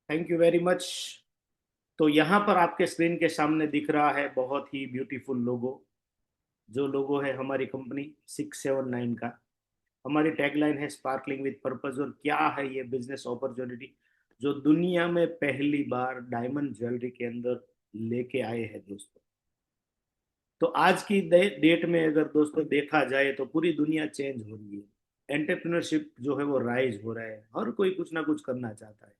Thank you very much. तो यहाँ पर आपके स्क्रीन के सामने दिख रहा है बहुत ही ब्यूटीफुल लोगो। जो लोगो है हमारी कंपनी 679 का। हमारी टैगलाइन है स्पार्कलिंग विद पर्पस। और क्या है ये बिजनेस अपॉर्चुनिटी जो दुनिया में पहली बार डायमंड ज्वेलरी के अंदर लेके आए हैं दोस्तों। तो आज की डेट में अगर दोस्तों देखा जाए तो पूरी दुनिया चेंज हो रही है। एंटरप्रेन्योरशिप जो है वो राइज हो रहा है, हर कोई कुछ ना कुछ करना चाहता है।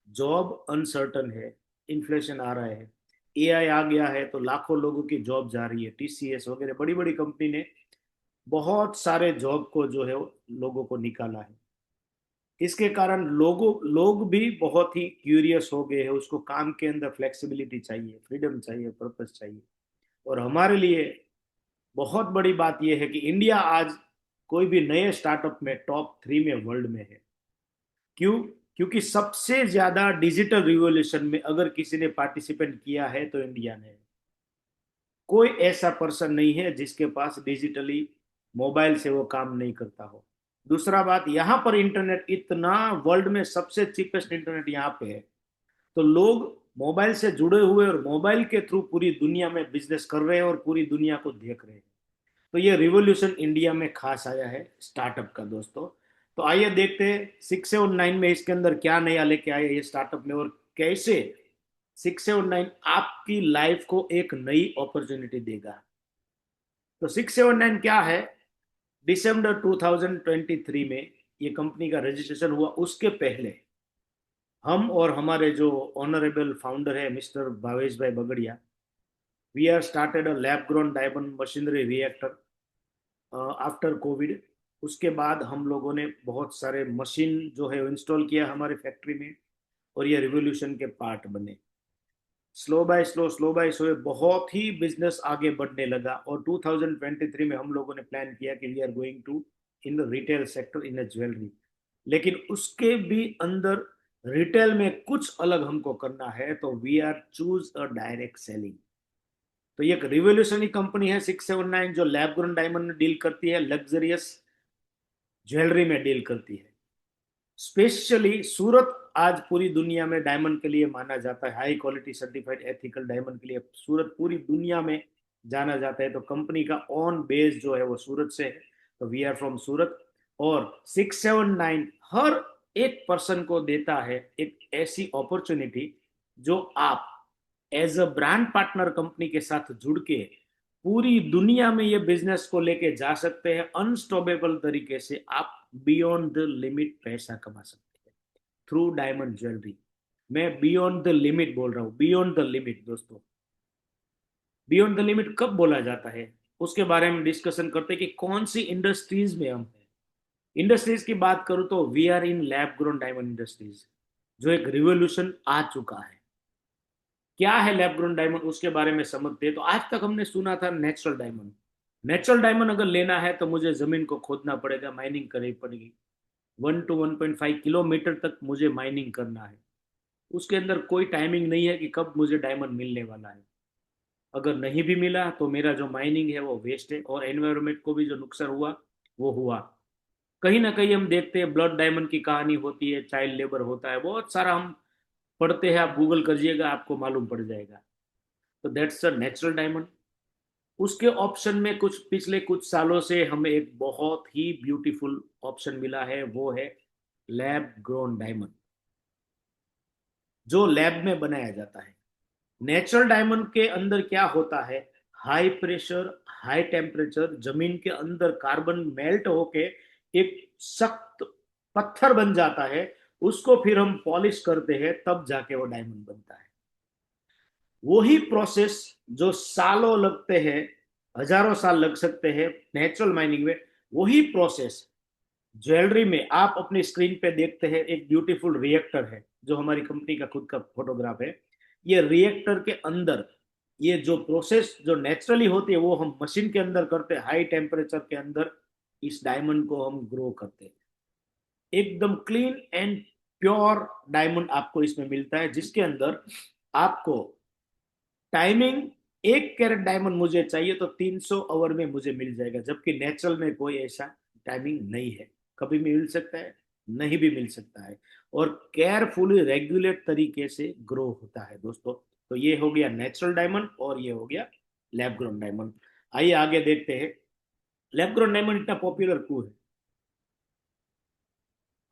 जॉब अनसर्टन है, इन्फ्लेशन आ रहा है, एआई आ गया है तो लाखों लोगों की जॉब जा रही है। टीसीएस वगैरह बड़ी बड़ी कंपनी ने बहुत सारे जॉब को जो है वो लोगों को निकाला है। इसके कारण लोग भी बहुत ही क्यूरियस हो गए हैं। उसको काम के अंदर फ्लेक्सिबिलिटी चाहिए, फ्रीडम चाहिए, पर्पस चाहिए। और हमारे लिए बहुत बड़ी बात यह है कि इंडिया आज कोई भी नए स्टार्टअप में टॉप 3 में वर्ल्ड में है। क्यों? क्योंकि सबसे ज्यादा डिजिटल रिवॉल्यूशन में अगर किसी ने पार्टिसिपेट किया है तो इंडिया ने। कोई ऐसा पर्सन नहीं है जिसके पास डिजिटली मोबाइल से वो काम नहीं करता हो। दूसरा बात, यहाँ पर इंटरनेट इतना, वर्ल्ड में सबसे चीपेस्ट इंटरनेट यहाँ पे है। तो लोग मोबाइल से जुड़े हुए और मोबाइल के थ्रू पूरी दुनिया में बिजनेस कर रहे हैं और पूरी दुनिया को देख रहे हैं। तो ये रिवॉल्यूशन इंडिया में खास आया है स्टार्टअप का दोस्तों। तो आइए देखते हैं 679 में इसके अंदर क्या नया लेके आए ये स्टार्टअप में, और कैसे 679 आपकी लाइफ को एक नई अपॉर्चुनिटी देगा। तो 679 क्या है? दिसंबर 2023 में ये कंपनी का रजिस्ट्रेशन हुआ। उसके पहले हम और हमारे जो ऑनरेबल फाउंडर है mister Bhavesh bhai Bagadia, we are started a lab grown diamond machinery reactor after COVID. उसके बाद हम लोगों ने बहुत सारे मशीन जो है इंस्टॉल किया हमारे फैक्ट्री में, और ये रिवोल्यूशन के पार्ट बने। स्लो बाय स्लो बहुत ही बिजनेस आगे बढ़ने लगा। और 2023 में हम लोगों ने प्लान किया कि we are going to in the retail sector in jewellery. लेकिन उसके भी अंदर रिटेल में कुछ अलग हमको करना है, तो we are choose a direct selling. तो ये एक रिवोल्यूशनरी कंपनी है 679 जो लैब ग्रोन डायमंड में डील करती है, लग्जरियस ज्वेलरी में डील करती है। स्पेशली सूरत आज पूरी दुनिया में डायमंड के लिए माना जाता है, high quality certified ethical diamond के लिए सूरत पूरी दुनिया में जाना जाता है। तो कंपनी का ऑन बेस जो है वो सूरत से है। तो वी आर फ्रॉम सूरत। और 679 हर एक पर्सन को देता है एक ऐसी अपॉर्चुनिटी जो आप as a brand partner company के साथ जुड़ के पूरी दुनिया में ये बिजनेस को लेके जा सकते हैं। अनस्टॉपेबल तरीके से आप बियॉन्ड द लिमिट पैसा कमा सकते हैं थ्रू डायमंड ज्वेलरी। मैं बियॉन्ड द लिमिट बोल रहा हूँ, बियॉन्ड द लिमिट दोस्तों। बियॉन्ड द लिमिट कब बोला जाता है उसके बारे में डिस्कशन करते हैं कि कौन सी इंडस्ट्रीज में हम हैं। इंडस्ट्रीज की बात करूं तो we are in lab grown diamond industries, जो एक रिवोल्यूशन आ चुका है। क्या है लैब ग्रोन डायमंड उसके बारे में समझते हैं। तो आज तक हमने सुना था नेचुरल डायमंड। नेचुरल डायमंड अगर लेना है तो मुझे जमीन को खोदना पड़ेगा, माइनिंग करनी पड़ेगी। 1 to 1.5 किलोमीटर तक मुझे माइनिंग करना है। उसके अंदर कोई टाइमिंग नहीं है कि कब मुझे डायमंड मिलने वाला है। अगर नहीं भी मिला तो मेरा जो माइनिंग है वो वेस्ट है, और एनवायरमेंट को भी जो नुकसान हुआ वो हुआ। कहीं ना कहीं हम देखते हैं ब्लड डायमंड की कहानी होती है, चाइल्ड लेबर होता है, बहुत सारा हम पढ़ते हैं। आप गूगल करिएगा आपको मालूम पड़ जाएगा। तो दैट्स अ नेचुरल डायमंड। उसके ऑप्शन में कुछ पिछले कुछ सालों से हमें एक बहुत ही ब्यूटीफुल ऑप्शन मिला है, वो है लैब ग्रोन डायमंड, जो लैब में बनाया जाता है। नेचुरल डायमंड के अंदर क्या होता है? हाई प्रेशर, हाई टेम्परेचर, जमीन के अंदर कार्बन मेल्ट होके एक सख्त पत्थर बन जाता है। उसको फिर हम पॉलिश करते हैं, तब जाके वो डायमंड बनता है। वही प्रोसेस जो सालों लगते हैं, हजारों साल लग सकते हैं नेचुरल माइनिंग में, वही प्रोसेस ज्वेलरी में आप अपनी स्क्रीन पे देखते हैं। एक ब्यूटीफुल रिएक्टर है जो हमारी कंपनी का खुद का फोटोग्राफ है। ये रिएक्टर के अंदर ये जो प्रोसेस जो नेचुरली होती है वो हम मशीन के अंदर करते हैं। हाई टेम्परेचर के अंदर इस डायमंड को हम ग्रो करते हैं। एकदम क्लीन एंड प्योर डायमंड आपको इसमें मिलता है, जिसके अंदर आपको टाइमिंग, 1 कैरेट डायमंड मुझे चाहिए तो 300 आवर में मुझे मिल जाएगा, जबकि नेचुरल में कोई ऐसा टाइमिंग नहीं है। कभी भी मिल सकता है, नहीं भी मिल सकता है, और केयरफुली रेगुलेट तरीके से ग्रो होता है दोस्तों। तो ये हो गया नेचुरल डायमंड और ये हो गया लैब ग्रोन डायमंड। आइए आगे देखते हैं लैब ग्रोन डायमंड इतना पॉपुलर क्यों है।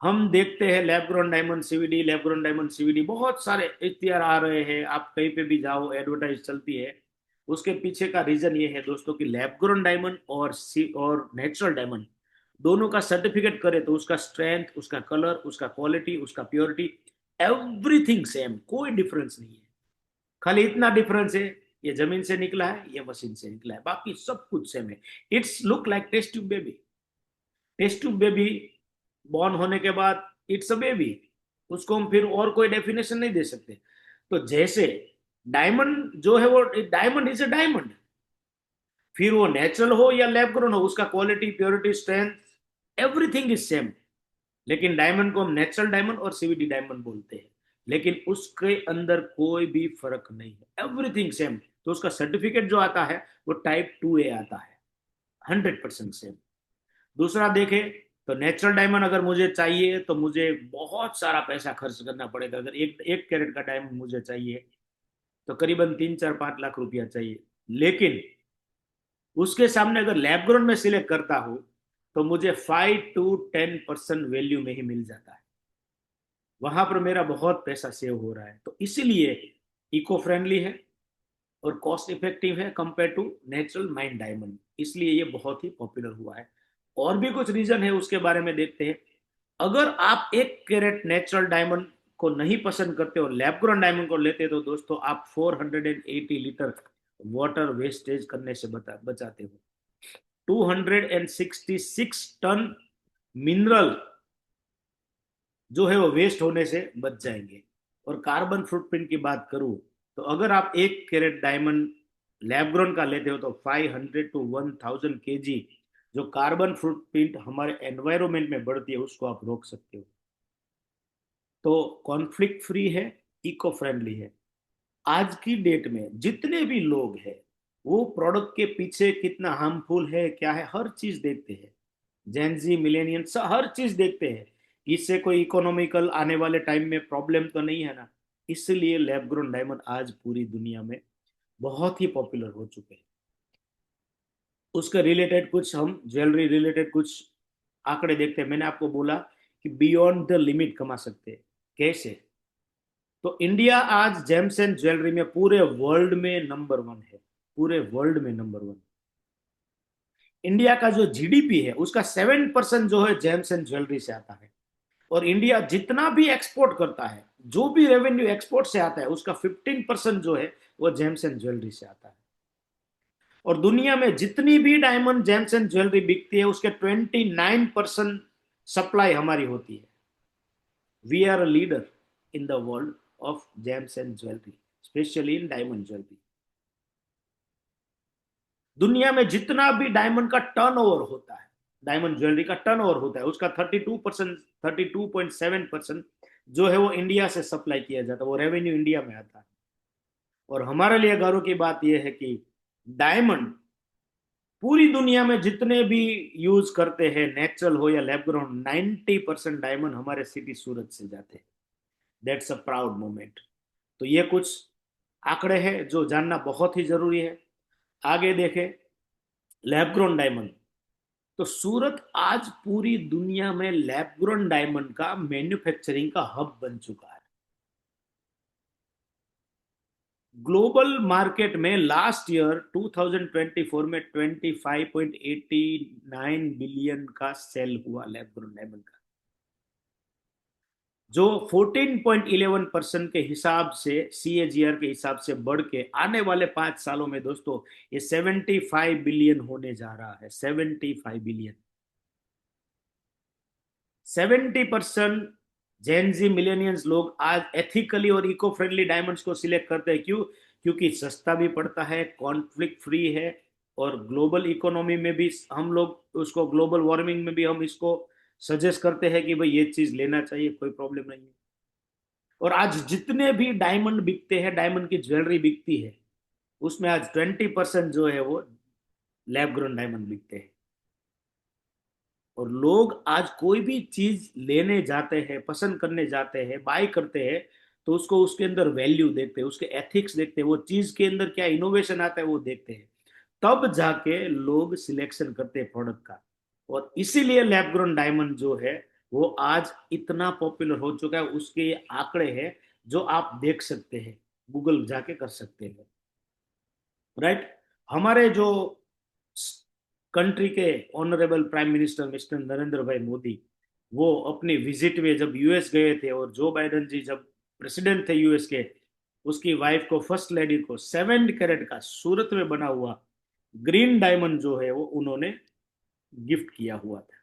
हम देखते हैं lab grown diamond CVD, lab grown diamond CVD, बहुत सारे इश्तिहार आ रहे हैं, आप कहीं पे भी जाओ एडवर्टाइज चलती है। उसके पीछे का रीजन ये है दोस्तों कि लैब ग्रोन डायमंड और नेचुरल डायमंड दोनों का सर्टिफिकेट करे तो उसका स्ट्रेंथ, उसका कलर, उसका क्वालिटी, उसका प्योरिटी, एवरीथिंग सेम, कोई डिफरेंस नहीं है। खाली इतना डिफरेंस है, ये जमीन से निकला है, ये मशीन से निकला है, बाकी सब कुछ सेम है। It's look like test tube baby. Test tube baby born होने के बाद इट्स अ बेबी, उसको हम फिर और कोई डेफिनेशन नहीं दे सकते। तो जैसे डायमंड जो है वो डायमंड इज अ डायमंड, फिर वो नेचुरल हो या लैब ग्रोन हो, उसका quality, purity, strength, everything is same. लेकिन डायमंड को हम नेचुरल डायमंड और सीवीडी डायमंड बोलते हैं, लेकिन उसके अंदर कोई भी फर्क नहीं है, एवरीथिंग सेम। तो उसका सर्टिफिकेट जो आता है वो टाइप 2A आता है, 100% सेम। दूसरा देखें तो नेचुरल डायमंड अगर मुझे चाहिए तो मुझे बहुत सारा पैसा खर्च करना पड़ेगा। अगर एक एक कैरेट का डायमंड मुझे चाहिए तो करीबन 3, 4, 5 लाख रुपया चाहिए। लेकिन उसके सामने अगर लैब ग्रोन में सिलेक्ट करता हूं तो मुझे 5 to 10% वैल्यू में ही मिल जाता है। वहां पर मेरा बहुत पैसा सेव हो रहा है, तो इसीलिए इको फ्रेंडली है और कॉस्ट इफेक्टिव है compare to natural mine diamond, इसलिए ये बहुत ही पॉपुलर हुआ है। और भी कुछ रीजन है, उसके बारे में देखते हैं। अगर आप 1 कैरेट नेचुरल डायमंड को नहीं पसंद करते और लैब ग्रोन डायमंड को लेते तो दोस्तों आप 480 लीटर वाटर वेस्टेज करने से बचाते हो। 266 टन मिनरल जो है वो वेस्ट होने से बच जाएंगे। और कार्बन फुटप्रिंट की बात करूं तो अगर आप 1 कैरेट डायमंड लैब ग्रोन का लेते हो तो 500 to 1000 kg जो कार्बन फुटप्रिंट हमारे एनवायरमेंट में बढ़ती है उसको आप रोक सकते हो। तो कॉन्फ्लिक्ट फ्री है, इको फ्रेंडली है। आज की डेट में जितने भी लोग हैं वो प्रोडक्ट के पीछे कितना हार्मफुल है, क्या है, हर चीज देखते हैं। जेनजी मिलेनियंस हर चीज देखते हैं, इससे कोई इकोनॉमिकल आने वाले टाइम में प्रॉब्लम तो नहीं है ना। इसलिए लैब ग्रोन डायमंड आज पूरी दुनिया में बहुत ही पॉपुलर हो चुके हैं। उसके रिलेटेड कुछ हम ज्वेलरी रिलेटेड कुछ आंकड़े देखते हैं। मैंने आपको बोला कि बियॉन्ड द लिमिट कमा सकते हैं। कैसे? तो इंडिया आज जेम्स एंड ज्वेलरी में पूरे वर्ल्ड में नंबर 1 है, पूरे वर्ल्ड में नंबर 1। इंडिया का जो जीडीपी है उसका 7% जो है जेम्स एंड ज्वेलरी से आता है। और इंडिया जितना भी एक्सपोर्ट करता है, जो भी रेवेन्यू एक्सपोर्ट से आता है उसका 15% जो है वो जेम्स एंड ज्वेलरी से आता है। और दुनिया में जितनी भी डायमंड जेम्स एंड ज्वेलरी बिकती है उसके 29% सप्लाई हमारी होती है। We are a leader in the world of gems and jewellery, specially in diamond jewellery. दुनिया में जितना भी डायमंड का टर्नओवर होता है, डायमंड ज्वेलरी का टर्नओवर होता है, उसका 32% जो है वो इंडिया से सप्लाई किया जाता है, वो रेवेन्यू इंडिया में आता है। और हमारे लिए गर्व की बात यह है कि डायमंड पूरी दुनिया में जितने भी यूज करते हैं, नेचुरल हो या लैब ग्रोन, 90% डायमंड हमारे सिटी सूरत से जाते हैं। That's a proud moment. तो ये कुछ आंकड़े हैं जो जानना बहुत ही जरूरी है। आगे देखें लैब ग्रोन डायमंड। तो सूरत आज पूरी दुनिया में लैब ग्रोन डायमंड का मैन्युफैक्चरिंग का हब बन चुका है। ग्लोबल मार्केट में लास्ट ईयर 2024 में 25.89 बिलियन का सेल हुआ लैब ग्रोन डायमंड का, जो 14.11% के हिसाब से, CAGR के हिसाब से बढ़ के आने वाले 5 सालों में दोस्तों ये 75 बिलियन होने जा रहा है। 75 बिलियन। 70% जेनजी मिलेनियंस लोग आज एथिकली और इको फ्रेंडली डायमंड्स को सिलेक्ट करते हैं। क्यों? क्योंकि सस्ता भी पड़ता है, कॉन्फ्लिक्ट फ्री है, और ग्लोबल इकोनॉमी में भी हम लोग उसको, ग्लोबल वार्मिंग में भी हम इसको सजेस्ट करते हैं कि भाई ये चीज लेना चाहिए, कोई प्रॉब्लम नहीं है। और आज जितने भी डायमंड बिकते हैं, डायमंड की ज्वेलरी बिकती है, उसमें आज 20% जो है वो लैब ग्रोन डायमंड बिकते हैं। और लोग आज कोई भी चीज लेने जाते हैं, पसंद करने जाते हैं, बाय करते हैं, तो उसको उसके अंदर वैल्यू देखते हैं, उसके एथिक्स देखते हैं, वो चीज के अंदर क्या इनोवेशन आता है वो देखते हैं, तब जाके लोग सिलेक्शन करते हैं प्रोडक्ट का। और इसीलिए लैब ग्रोन डायमंड जो है वो आज इतना पॉपुलर हो चुका है। उसके ये आंकड़े हैं जो आप देख सकते हैं, गूगल जाके कर सकते हैं। राइट। हमारे जो कंट्री के honourable prime minister mister Narendra भाई मोदी, वो अपनी विजिट में जब यूएस गए थे, और जो बाइडन जी जब प्रेसिडेंट थे यूएस के, उसकी वाइफ को, फर्स्ट लेडी को 7 कैरेट का सूरत में बना हुआ ग्रीन डायमंड जो है वो उन्होंने गिफ्ट किया हुआ था।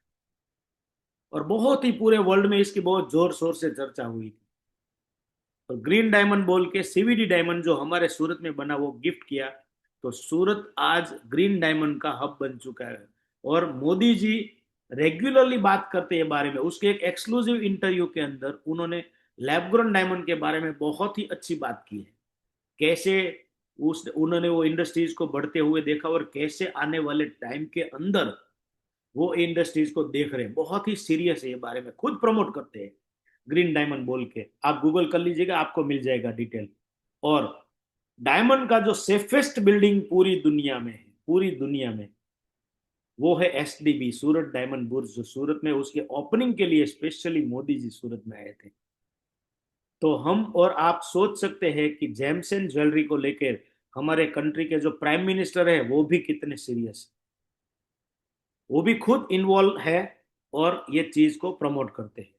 और बहुत ही पूरे वर्ल्ड में इसकी बहुत जोर शोर से चर्चा हुई थी। तो ग्रीन डायमंड बोल के सीवीडी डायमंड जो हमारे सूरत में बना वो गिफ्ट किया। तो सूरत आज ग्रीन डायमंड का हब बन चुका है। और मोदी जी रेगुलरली बात करते हैं बारे में। उसके एक एक्सक्लूसिव इंटरव्यू के अंदर उन्होंने लैब ग्रोन डायमंड के बारे में बहुत ही अच्छी बात की है। कैसे उस उन्होंने वो इंडस्ट्रीज को बढ़ते हुए देखा, और कैसे आने वाले टाइम के अंदर वो इंडस्ट्रीज को देख रहे हैं। बहुत ही सीरियस है ये बारे में, खुद प्रमोट करते हैं ग्रीन डायमंड बोल के। आप गूगल कर लीजिएगा, आपको मिल जाएगा डिटेल। और डायमंड का जो सेफेस्ट बिल्डिंग पूरी दुनिया में है, पूरी दुनिया में, वो है एसडीबी, सूरत डायमंड बुर्ज, जो सूरत में उसके ओपनिंग के लिए स्पेशली मोदी जी सूरत में आए थे। तो हम और आप सोच सकते हैं कि जेम्स एंड ज्वेलरी को लेकर हमारे कंट्री के जो प्राइम मिनिस्टर है वो भी कितने सीरियस, वो भी खुद इन्वॉल्व है और ये चीज को प्रमोट करते हैं।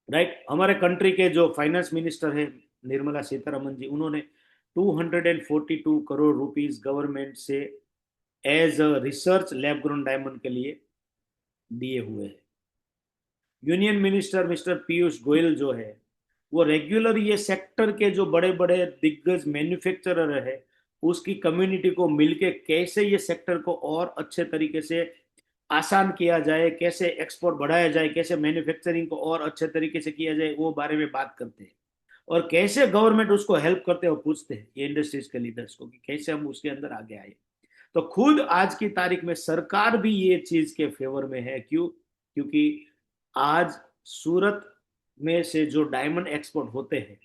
राइट। हमारे कंट्री के जो फाइनेंस मिनिस्टर है निर्मला सीतारमन जी, उन्होंने 242 करोड़ रुपीस गवर्नमेंट से as a research lab grown diamond के लिए दिए हुए हैं। Union minister mister Piyush Goyal जो है, वो रेगुलर ये सेक्टर के जो बड़े बड़े दिग्गज मैन्युफैक्चरर है उसकी कम्युनिटी को मिलके कैसे ये सेक्टर को और अच्छे तरीके से आसान किया जाए, कैसे एक्सपोर्ट बढ़ाया जाए, कैसे मैन्युफैक्चरिंग को और अच्छे तरीके से किया जाए, वो बारे में बात करते हैं। और कैसे गवर्नमेंट उसको हेल्प करते हैं और पूछते हैं ये इंडस्ट्रीज के लीडर्स को कि कैसे हम उसके अंदर आगे आए। तो खुद आज की तारीख में सरकार भी ये चीज के फेवर में है। क्यों? क्योंकि आज सूरत में से जो डायमंड एक्सपोर्ट होते हैं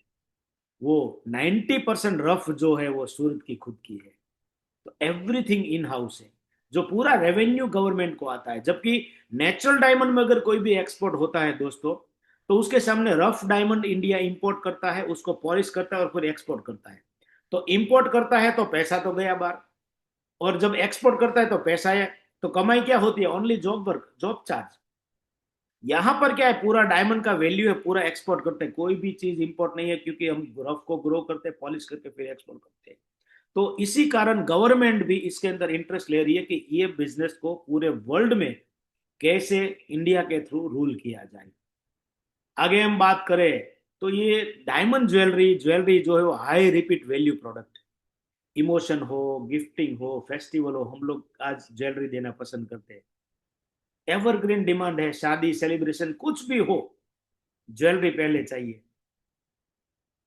वो 90% रफ जो है वो सूरत की खुद की है। तो एवरीथिंग इन हाउस है, जो पूरा रेवेन्यू गवर्नमेंट को आता है। जबकि नेचुरल डायमंड में अगर कोई भी एक्सपोर्ट होता है दोस्तों, तो उसके सामने रफ डायमंड इंडिया इंपोर्ट करता है, उसको पॉलिश करता है और फिर एक्सपोर्ट करता है। तो इंपोर्ट करता है तो पैसा तो गया बाहर, और जब एक्सपोर्ट करता है तो पैसा है। तो कमाई क्या होती है? Only job work, job charge. यहां पर क्या है, पूरा डायमंड का वैल्यू है, पूरा एक्सपोर्ट करते हैं, कोई भी चीज इंपोर्ट नहीं है, क्योंकि हम रफ को ग्रो करते हैं, पॉलिश करके फिर एक्सपोर्ट करते हैं। तो इसी कारण गवर्नमेंट भी इसके अंदर इंटरेस्ट ले रही है कि ये बिजनेस को पूरे वर्ल्ड में कैसे इंडिया के थ्रू रूल किया जाए। आगे हम बात करें तो ये डायमंड ज्वेलरी ज्वेलरी जो है वो high repeat value product. Emotion हो, गिफ्टिंग हो, फेस्टिवल हो, हम लोग आज ज्वेलरी देना पसंद करते हैं। एवरग्रीन डिमांड है, शादी सेलिब्रेशन कुछ भी हो, ज्वेलरी पहले चाहिए।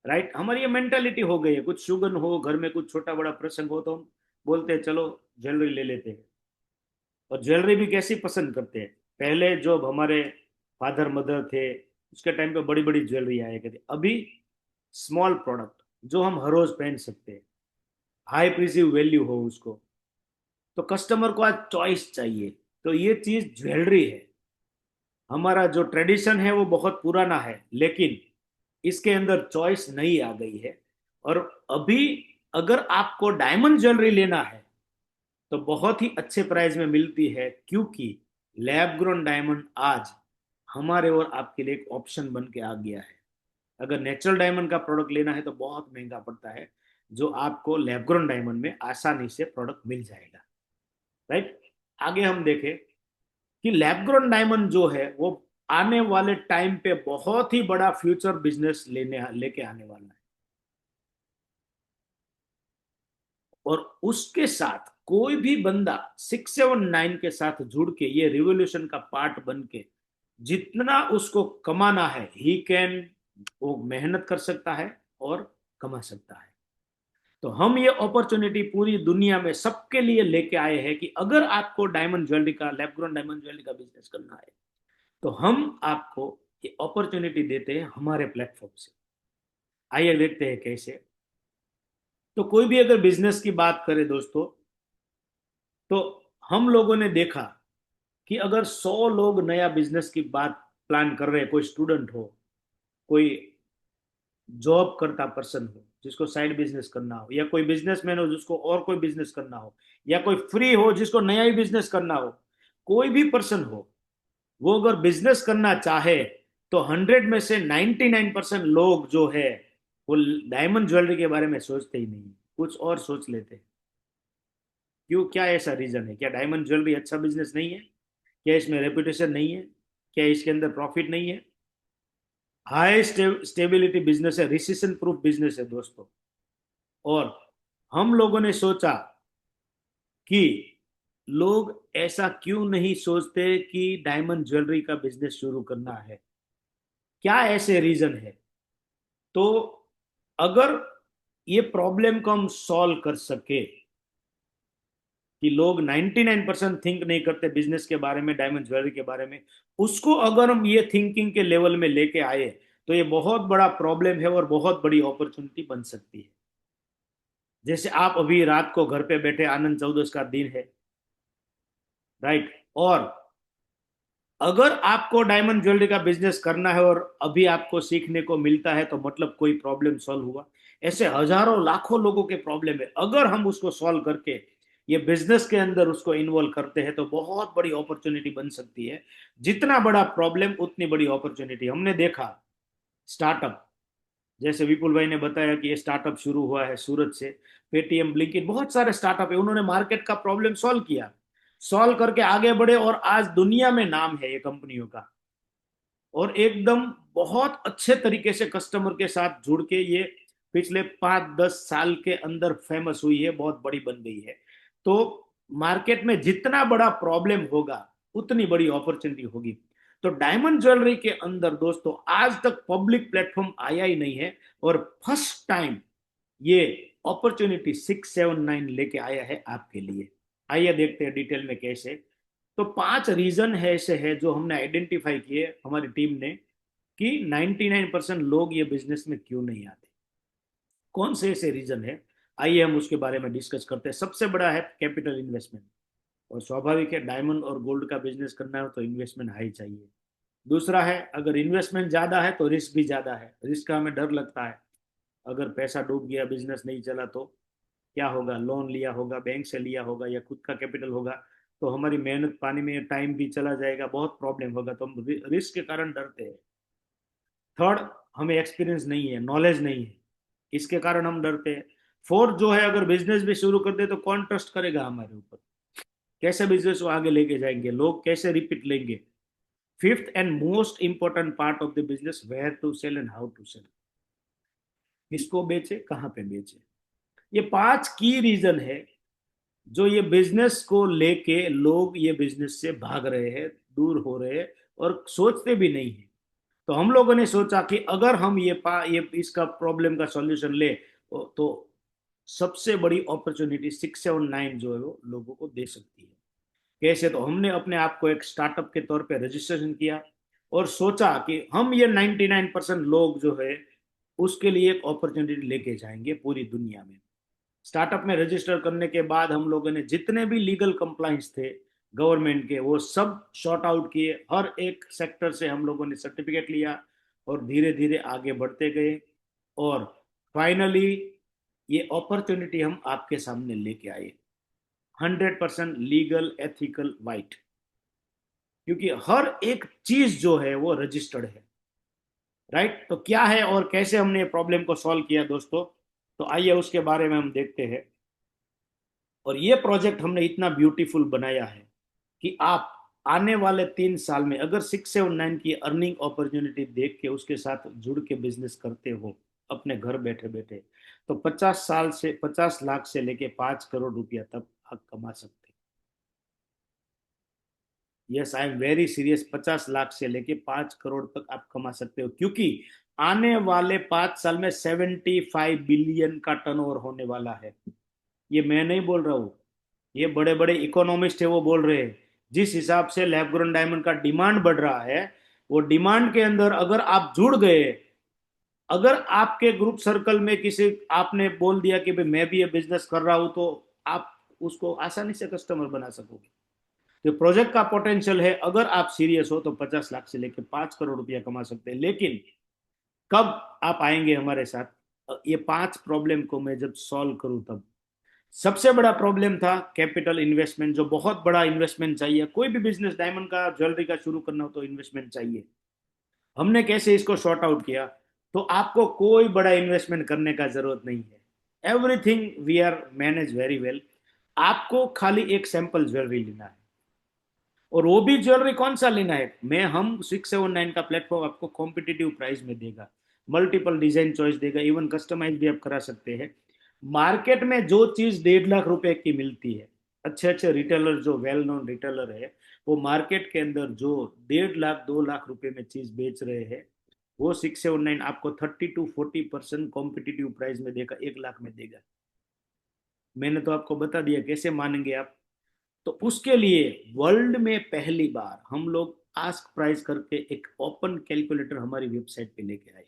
राइट। हमारी ये मेंटेलिटी हो गई है, कुछ शुगन हो घर में, कुछ छोटा बड़ा प्रसंग हो, तो हम बोलते हैं चलो ज्वेलरी ले लेते हैं। और ज्वेलरी भी कैसी पसंद करते हैं। पहले जो हमारे फादर मदर थे उसके टाइम पे बड़ी बड़ी ज्वेलरी आया करती, अभी स्मॉल प्रोडक्ट जो हम हर रोज पहन सकते हैं, हाई प्रिसिव वैल्यू हो उसको। तो कस्टमर को आज चॉइस चाहिए। तो ये चीज ज्वेलरी है। हमारा जो ट्रेडिशन है वो बहुत पुराना है, लेकिन इसके अंदर चॉइस नई आ गई है। और अभी अगर आपको डायमंड ज्वेलरी लेना है तो बहुत ही अच्छे प्राइस में मिलती है, क्योंकि लैब ग्रोन डायमंड आज हमारे और आपके लिए एक ऑप्शन बन के आ गया है। अगर नेचुरल डायमंड का प्रोडक्ट लेना है तो बहुत महंगा पड़ता है, जो आपको लैब ग्रोन डायमंड में आसानी से प्रोडक्ट मिल जाएगा। राइट। आगे हम देखें कि लैब ग्रोन डायमंड जो है वो आने वाले टाइम पे बहुत ही बड़ा फ्यूचर बिजनेस लेने लेके आने वाला है। और उसके साथ कोई भी बंदा 679 के साथ जुड़ के ये रिवोल्यूशन का पार्ट बन के जितना उसको कमाना है ही कैन, वो मेहनत कर सकता है और कमा सकता है। तो हम ये अपॉर्चुनिटी पूरी दुनिया में सबके लिए लेके आए हैं कि अगर आपको डायमंड ज्वेलरी का, लैब ग्रोन डायमंड ज्वेलरी का बिजनेस करना है, तो हम आपको ये अपॉर्चुनिटी देते हैं हमारे प्लेटफॉर्म से। आइए देखते हैं कैसे। तो कोई भी अगर बिजनेस की बात करे दोस्तों, तो हम लोगों ने देखा कि अगर 100 लोग नया बिजनेस की बात प्लान कर रहे हैं, कोई स्टूडेंट हो, कोई जॉब करता पर्सन हो जिसको साइड बिजनेस करना हो, या कोई बिजनेसमैन हो जिसको और कोई बिजनेस करना हो, या कोई फ्री हो जिसको नया ही बिजनेस करना हो, कोई भी पर्सन हो, वो अगर बिजनेस करना चाहे, तो 100 में से 99% लोग जो है वो डायमंड ज्वेलरी के बारे में सोचते ही नहीं, कुछ और सोच लेते हैं। क्यों, क्या ऐसा रीजन है? क्या डायमंड ज्वेलरी अच्छा बिजनेस नहीं है? क्या इसमें रेपुटेशन नहीं है? क्या इसके अंदर प्रॉफिट नहीं है? हाई स्टेबिलिटी बिजनेस है, रिसेशन प्रूफ बिजनेस है दोस्तों। और हम लोगों ने सोचा कि लोग ऐसा क्यों नहीं सोचते कि डायमंड ज्वेलरी का बिजनेस शुरू करना है, क्या ऐसे रीजन है? तो अगर ये प्रॉब्लम को हम सॉल्व कर सके कि लोग 99% थिंक नहीं करते बिजनेस के बारे में, डायमंड ज्वेलरी के बारे में, उसको अगर हम ये थिंकिंग के लेवल में लेके आए, तो ये बहुत बड़ा प्रॉब्लम है और बहुत बड़ी अपॉर्चुनिटी बन सकती है। जैसे आप अभी रात को घर पे बैठे, आनंद चौदस का दिन है, राइट, और अगर आपको डायमंड ज्वेलरी का बिजनेस करना है और अभी आपको सीखने को मिलता है, तो मतलब कोई प्रॉब्लम सॉल्व हुआ। ऐसे हजारों लाखों लोगों के प्रॉब्लम है, अगर हम उसको सॉल्व करके ये बिजनेस के अंदर उसको इन्वॉल्व करते हैं, तो बहुत बड़ी अपॉर्चुनिटी बन सकती है। जितना बड़ा प्रॉब्लम उतनी बड़ी अपॉर्चुनिटी। हमने देखा स्टार्टअप, जैसे विपुल भाई ने बताया कि ये स्टार्टअप शुरू हुआ है सूरत से, पेटीएम, ब्लिंकिट, बहुत सारे स्टार्टअप है, उन्होंने मार्केट का प्रॉब्लम सॉल्व किया, सॉल्व करके आगे बढ़े, और आज दुनिया में नाम है ये कंपनियों का, और एकदम बहुत अच्छे तरीके से कस्टमर के साथ जुड़ के ये पिछले 5-10 साल के अंदर फेमस हुई है, बहुत बड़ी बन गई है। तो मार्केट में जितना बड़ा प्रॉब्लम होगा उतनी बड़ी अपॉर्चुनिटी होगी। तो डायमंड ज्वेलरी के अंदर दोस्तों आज तक पब्लिक प्लेटफॉर्म आया ही नहीं है, और फर्स्ट टाइम ये अपॉर्चुनिटी 679 लेके आया है आपके लिए। आइए देखते हैं डिटेल में कैसे। तो 5 रीजन है ऐसे है जो हमने आइडेंटिफाई किए हमारी टीम ने, कि 99% लोग ये बिजनेस में क्यों नहीं आते। कौन से ऐसे रीजन है, आइए हम उसके बारे में डिस्कस करते हैं। सबसे बड़ा है कैपिटल इन्वेस्टमेंट, और स्वाभाविक है डायमंड और गोल्ड का बिजनेस करना है तो इन्वेस्टमेंट हाई चाहिए। दूसरा है, अगर इन्वेस्टमेंट ज्यादा है तो रिस्क भी ज्यादा है, रिस्क का हमें डर लगता है, अगर पैसा डूब गया, बिजनेस नहीं चला तो क्या होगा, लोन लिया होगा, बैंक से लिया होगा या खुद का कैपिटल होगा, तो हमारी मेहनत पानी में, टाइम भी चला जाएगा, बहुत प्रॉब्लम होगा, तो हम रिस्क के कारण डरते हैं। थर्ड, हमें एक्सपीरियंस नहीं है, नॉलेज नहीं है, इसके कारण हम डरते हैं। फोर्थ जो है, अगर बिजनेस भी शुरू कर दे तो कौन ट्रस्ट करेगा हमारे ऊपर, कैसे बिजनेस को आगे लेके जाएंगे, लोग कैसे रिपीट लेंगे। Fifth and most important part of the business, where to sell and how to sell, किसको बेचे, कहाँ पे बेचे। ये 5 की रीजन है जो ये बिजनेस को लेके लोग ये बिजनेस से भाग रहे हैं, दूर हो रहे हैं, और सोचते भी नहीं है। तो हम लोगों ने सोचा कि अगर हम ये इसका प्रॉब्लम का सॉल्यूशन ले, तो सबसे बड़ी अपॉर्चुनिटी 679 जो है वो लोगों को दे सकती है। कैसे? तो हमने अपने आप को एक स्टार्टअप के तौर पे रजिस्ट्रेशन किया, और सोचा कि हम ये 99% लोग जो है उसके लिए एक अपॉर्चुनिटी लेके जाएंगे पूरी दुनिया में। स्टार्टअप में रजिस्टर करने के बाद हम लोगों ने जितने भी लीगल कंप्लाइंस थे गवर्नमेंट के, वो सब शॉर्ट आउट किए, हर एक सेक्टर से हम लोगों ने सर्टिफिकेट लिया, और धीरे धीरे आगे बढ़ते गए, और फाइनली ये अपॉर्चुनिटी हम आपके सामने लेके आए। 100% लीगल, एथिकल, वाइट, क्योंकि हर एक चीज जो है वो रजिस्टर्ड है, राइट। तो क्या है और कैसे हमने प्रॉब्लम को सॉल्व किया दोस्तों, तो आइए उसके बारे में हम देखते हैं। और ये प्रोजेक्ट हमने इतना ब्यूटीफुल बनाया है कि आप आने वाले 3 साल में अगर 679 की अर्निंग अपॉर्चुनिटी देख के उसके साथ जुड़ के बिजनेस करते हो अपने घर बैठे बैठे, तो 50 साल से 50 लाख से लेके 5 करोड़ रुपया तक आप कमा सकते हैं। Yes, I am very serious, 50 lakh से लेके 5 करोड़ तक आप कमा सकते हो, क्योंकि आने वाले 5 साल में 75 बिलियन का टर्नओवर होने वाला है। ये मैं नहीं बोल रहा हूँ, ये बड़े बड़े इकोनॉमिस्ट है वो बोल रहे हैं। जिस हिसाब से लैब ग्रोन डायमंड का डिमांड बढ़ रहा है, वो डिमांड के अंदर अगर आप जुड़ गए, अगर आपके ग्रुप सर्कल में किसी आपने बोल दिया कि भाई मैं भी ये बिजनेस कर रहा हूं, तो आप उसको आसानी से कस्टमर बना सकोगे। तो प्रोजेक्ट का पोटेंशियल है, अगर आप सीरियस हो तो 50 लाख से लेकर 5 करोड़ रुपया कमा सकते हैं। लेकिन कब आप आएंगे हमारे साथ, ये 5 प्रॉब्लम को मैं जब सॉल्व करूं तब। सबसे बड़ा प्रॉब्लम था कैपिटल इन्वेस्टमेंट, जो बहुत बड़ा इन्वेस्टमेंट चाहिए। कोई भी बिजनेस डायमंड का ज्वेलरी का शुरू करना हो तो इन्वेस्टमेंट चाहिए। हमने कैसे इसको शॉर्ट आउट किया, तो आपको कोई बड़ा इन्वेस्टमेंट करने का जरूरत नहीं है। Everything we are manage very well. आपको खाली एक सैंपल ज्वेलरी लेना है, और वो भी ज्वेलरी कौन सा लेना है, मैं हम 679 का प्लेटफॉर्म आपको कॉम्पिटिटिव प्राइस में देगा, मल्टीपल डिजाइन चॉइस देगा, इवन कस्टमाइज भी आप करा सकते हैं। मार्केट में जो चीज 1.5 लाख रुपए की मिलती है, अच्छे अच्छे रिटेलर जो वेल नोन रिटेलर है, वो मार्केट के अंदर जो 1.5 लाख 2 लाख रुपए में चीज बेच रहे हैं, वो 679 आपको 30 to 40% कॉम्पिटिटिव प्राइस में देगा, 1 लाख में देगा। मैंने तो आपको बता दिया, कैसे मानेंगे आप। तो उसके लिए वर्ल्ड में पहली बार हम लोग आस्क प्राइस करके एक ओपन कैलकुलेटर हमारी वेबसाइट पे लेके आए।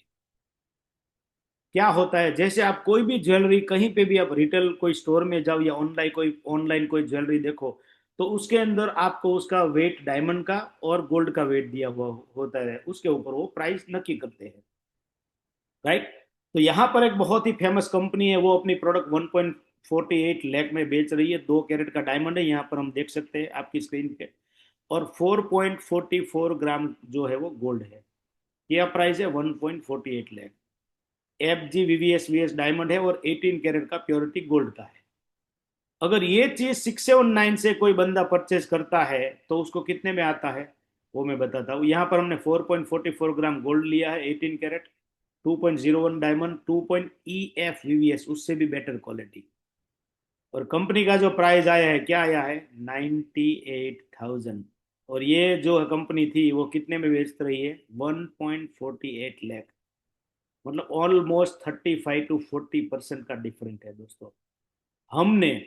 क्या होता है, जैसे आप कोई भी ज्वेलरी कहीं पे भी आप रिटेल कोई स्टोर में जाओ या ऑनलाइन कोई ज्वेलरी देखो, तो उसके अंदर आपको उसका वेट डायमंड का और गोल्ड का वेट दिया हुआ होता है, उसके ऊपर वो प्राइस नक्की करते हैं, राइट। तो यहाँ पर एक बहुत ही फेमस कंपनी है, वो अपनी प्रोडक्ट 1.48 लाख में बेच रही है। 2 कैरेट का डायमंड है, यहाँ पर हम देख सकते हैं आपकी स्क्रीन पे। और 4.44 ग्राम जो है वो गोल्ड है। क्या प्राइस है, 1.48 लाख। FG VVS डायमंड है और 18 कैरेट का प्योरिटी गोल्ड का है। अगर ये चीज 679 से कोई बंदा परचेज करता है तो उसको कितने में आता है, वो मैं बताता हूँ। यहाँ पर हमने 4.44 ग्राम गोल्ड लिया है, 18 कैरेट, 2.01 डायमंड, 2.EF VVS, उससे भी बेटर क्वालिटी। और कंपनी का जो प्राइस आया है, क्या आया है, 98,000। और ये जो कंपनी थी वो कितने में बेच रही है, 1.48 लाख। मतलब ऑलमोस्ट 35 to 40% का डिफरेंट है दोस्तों। हमने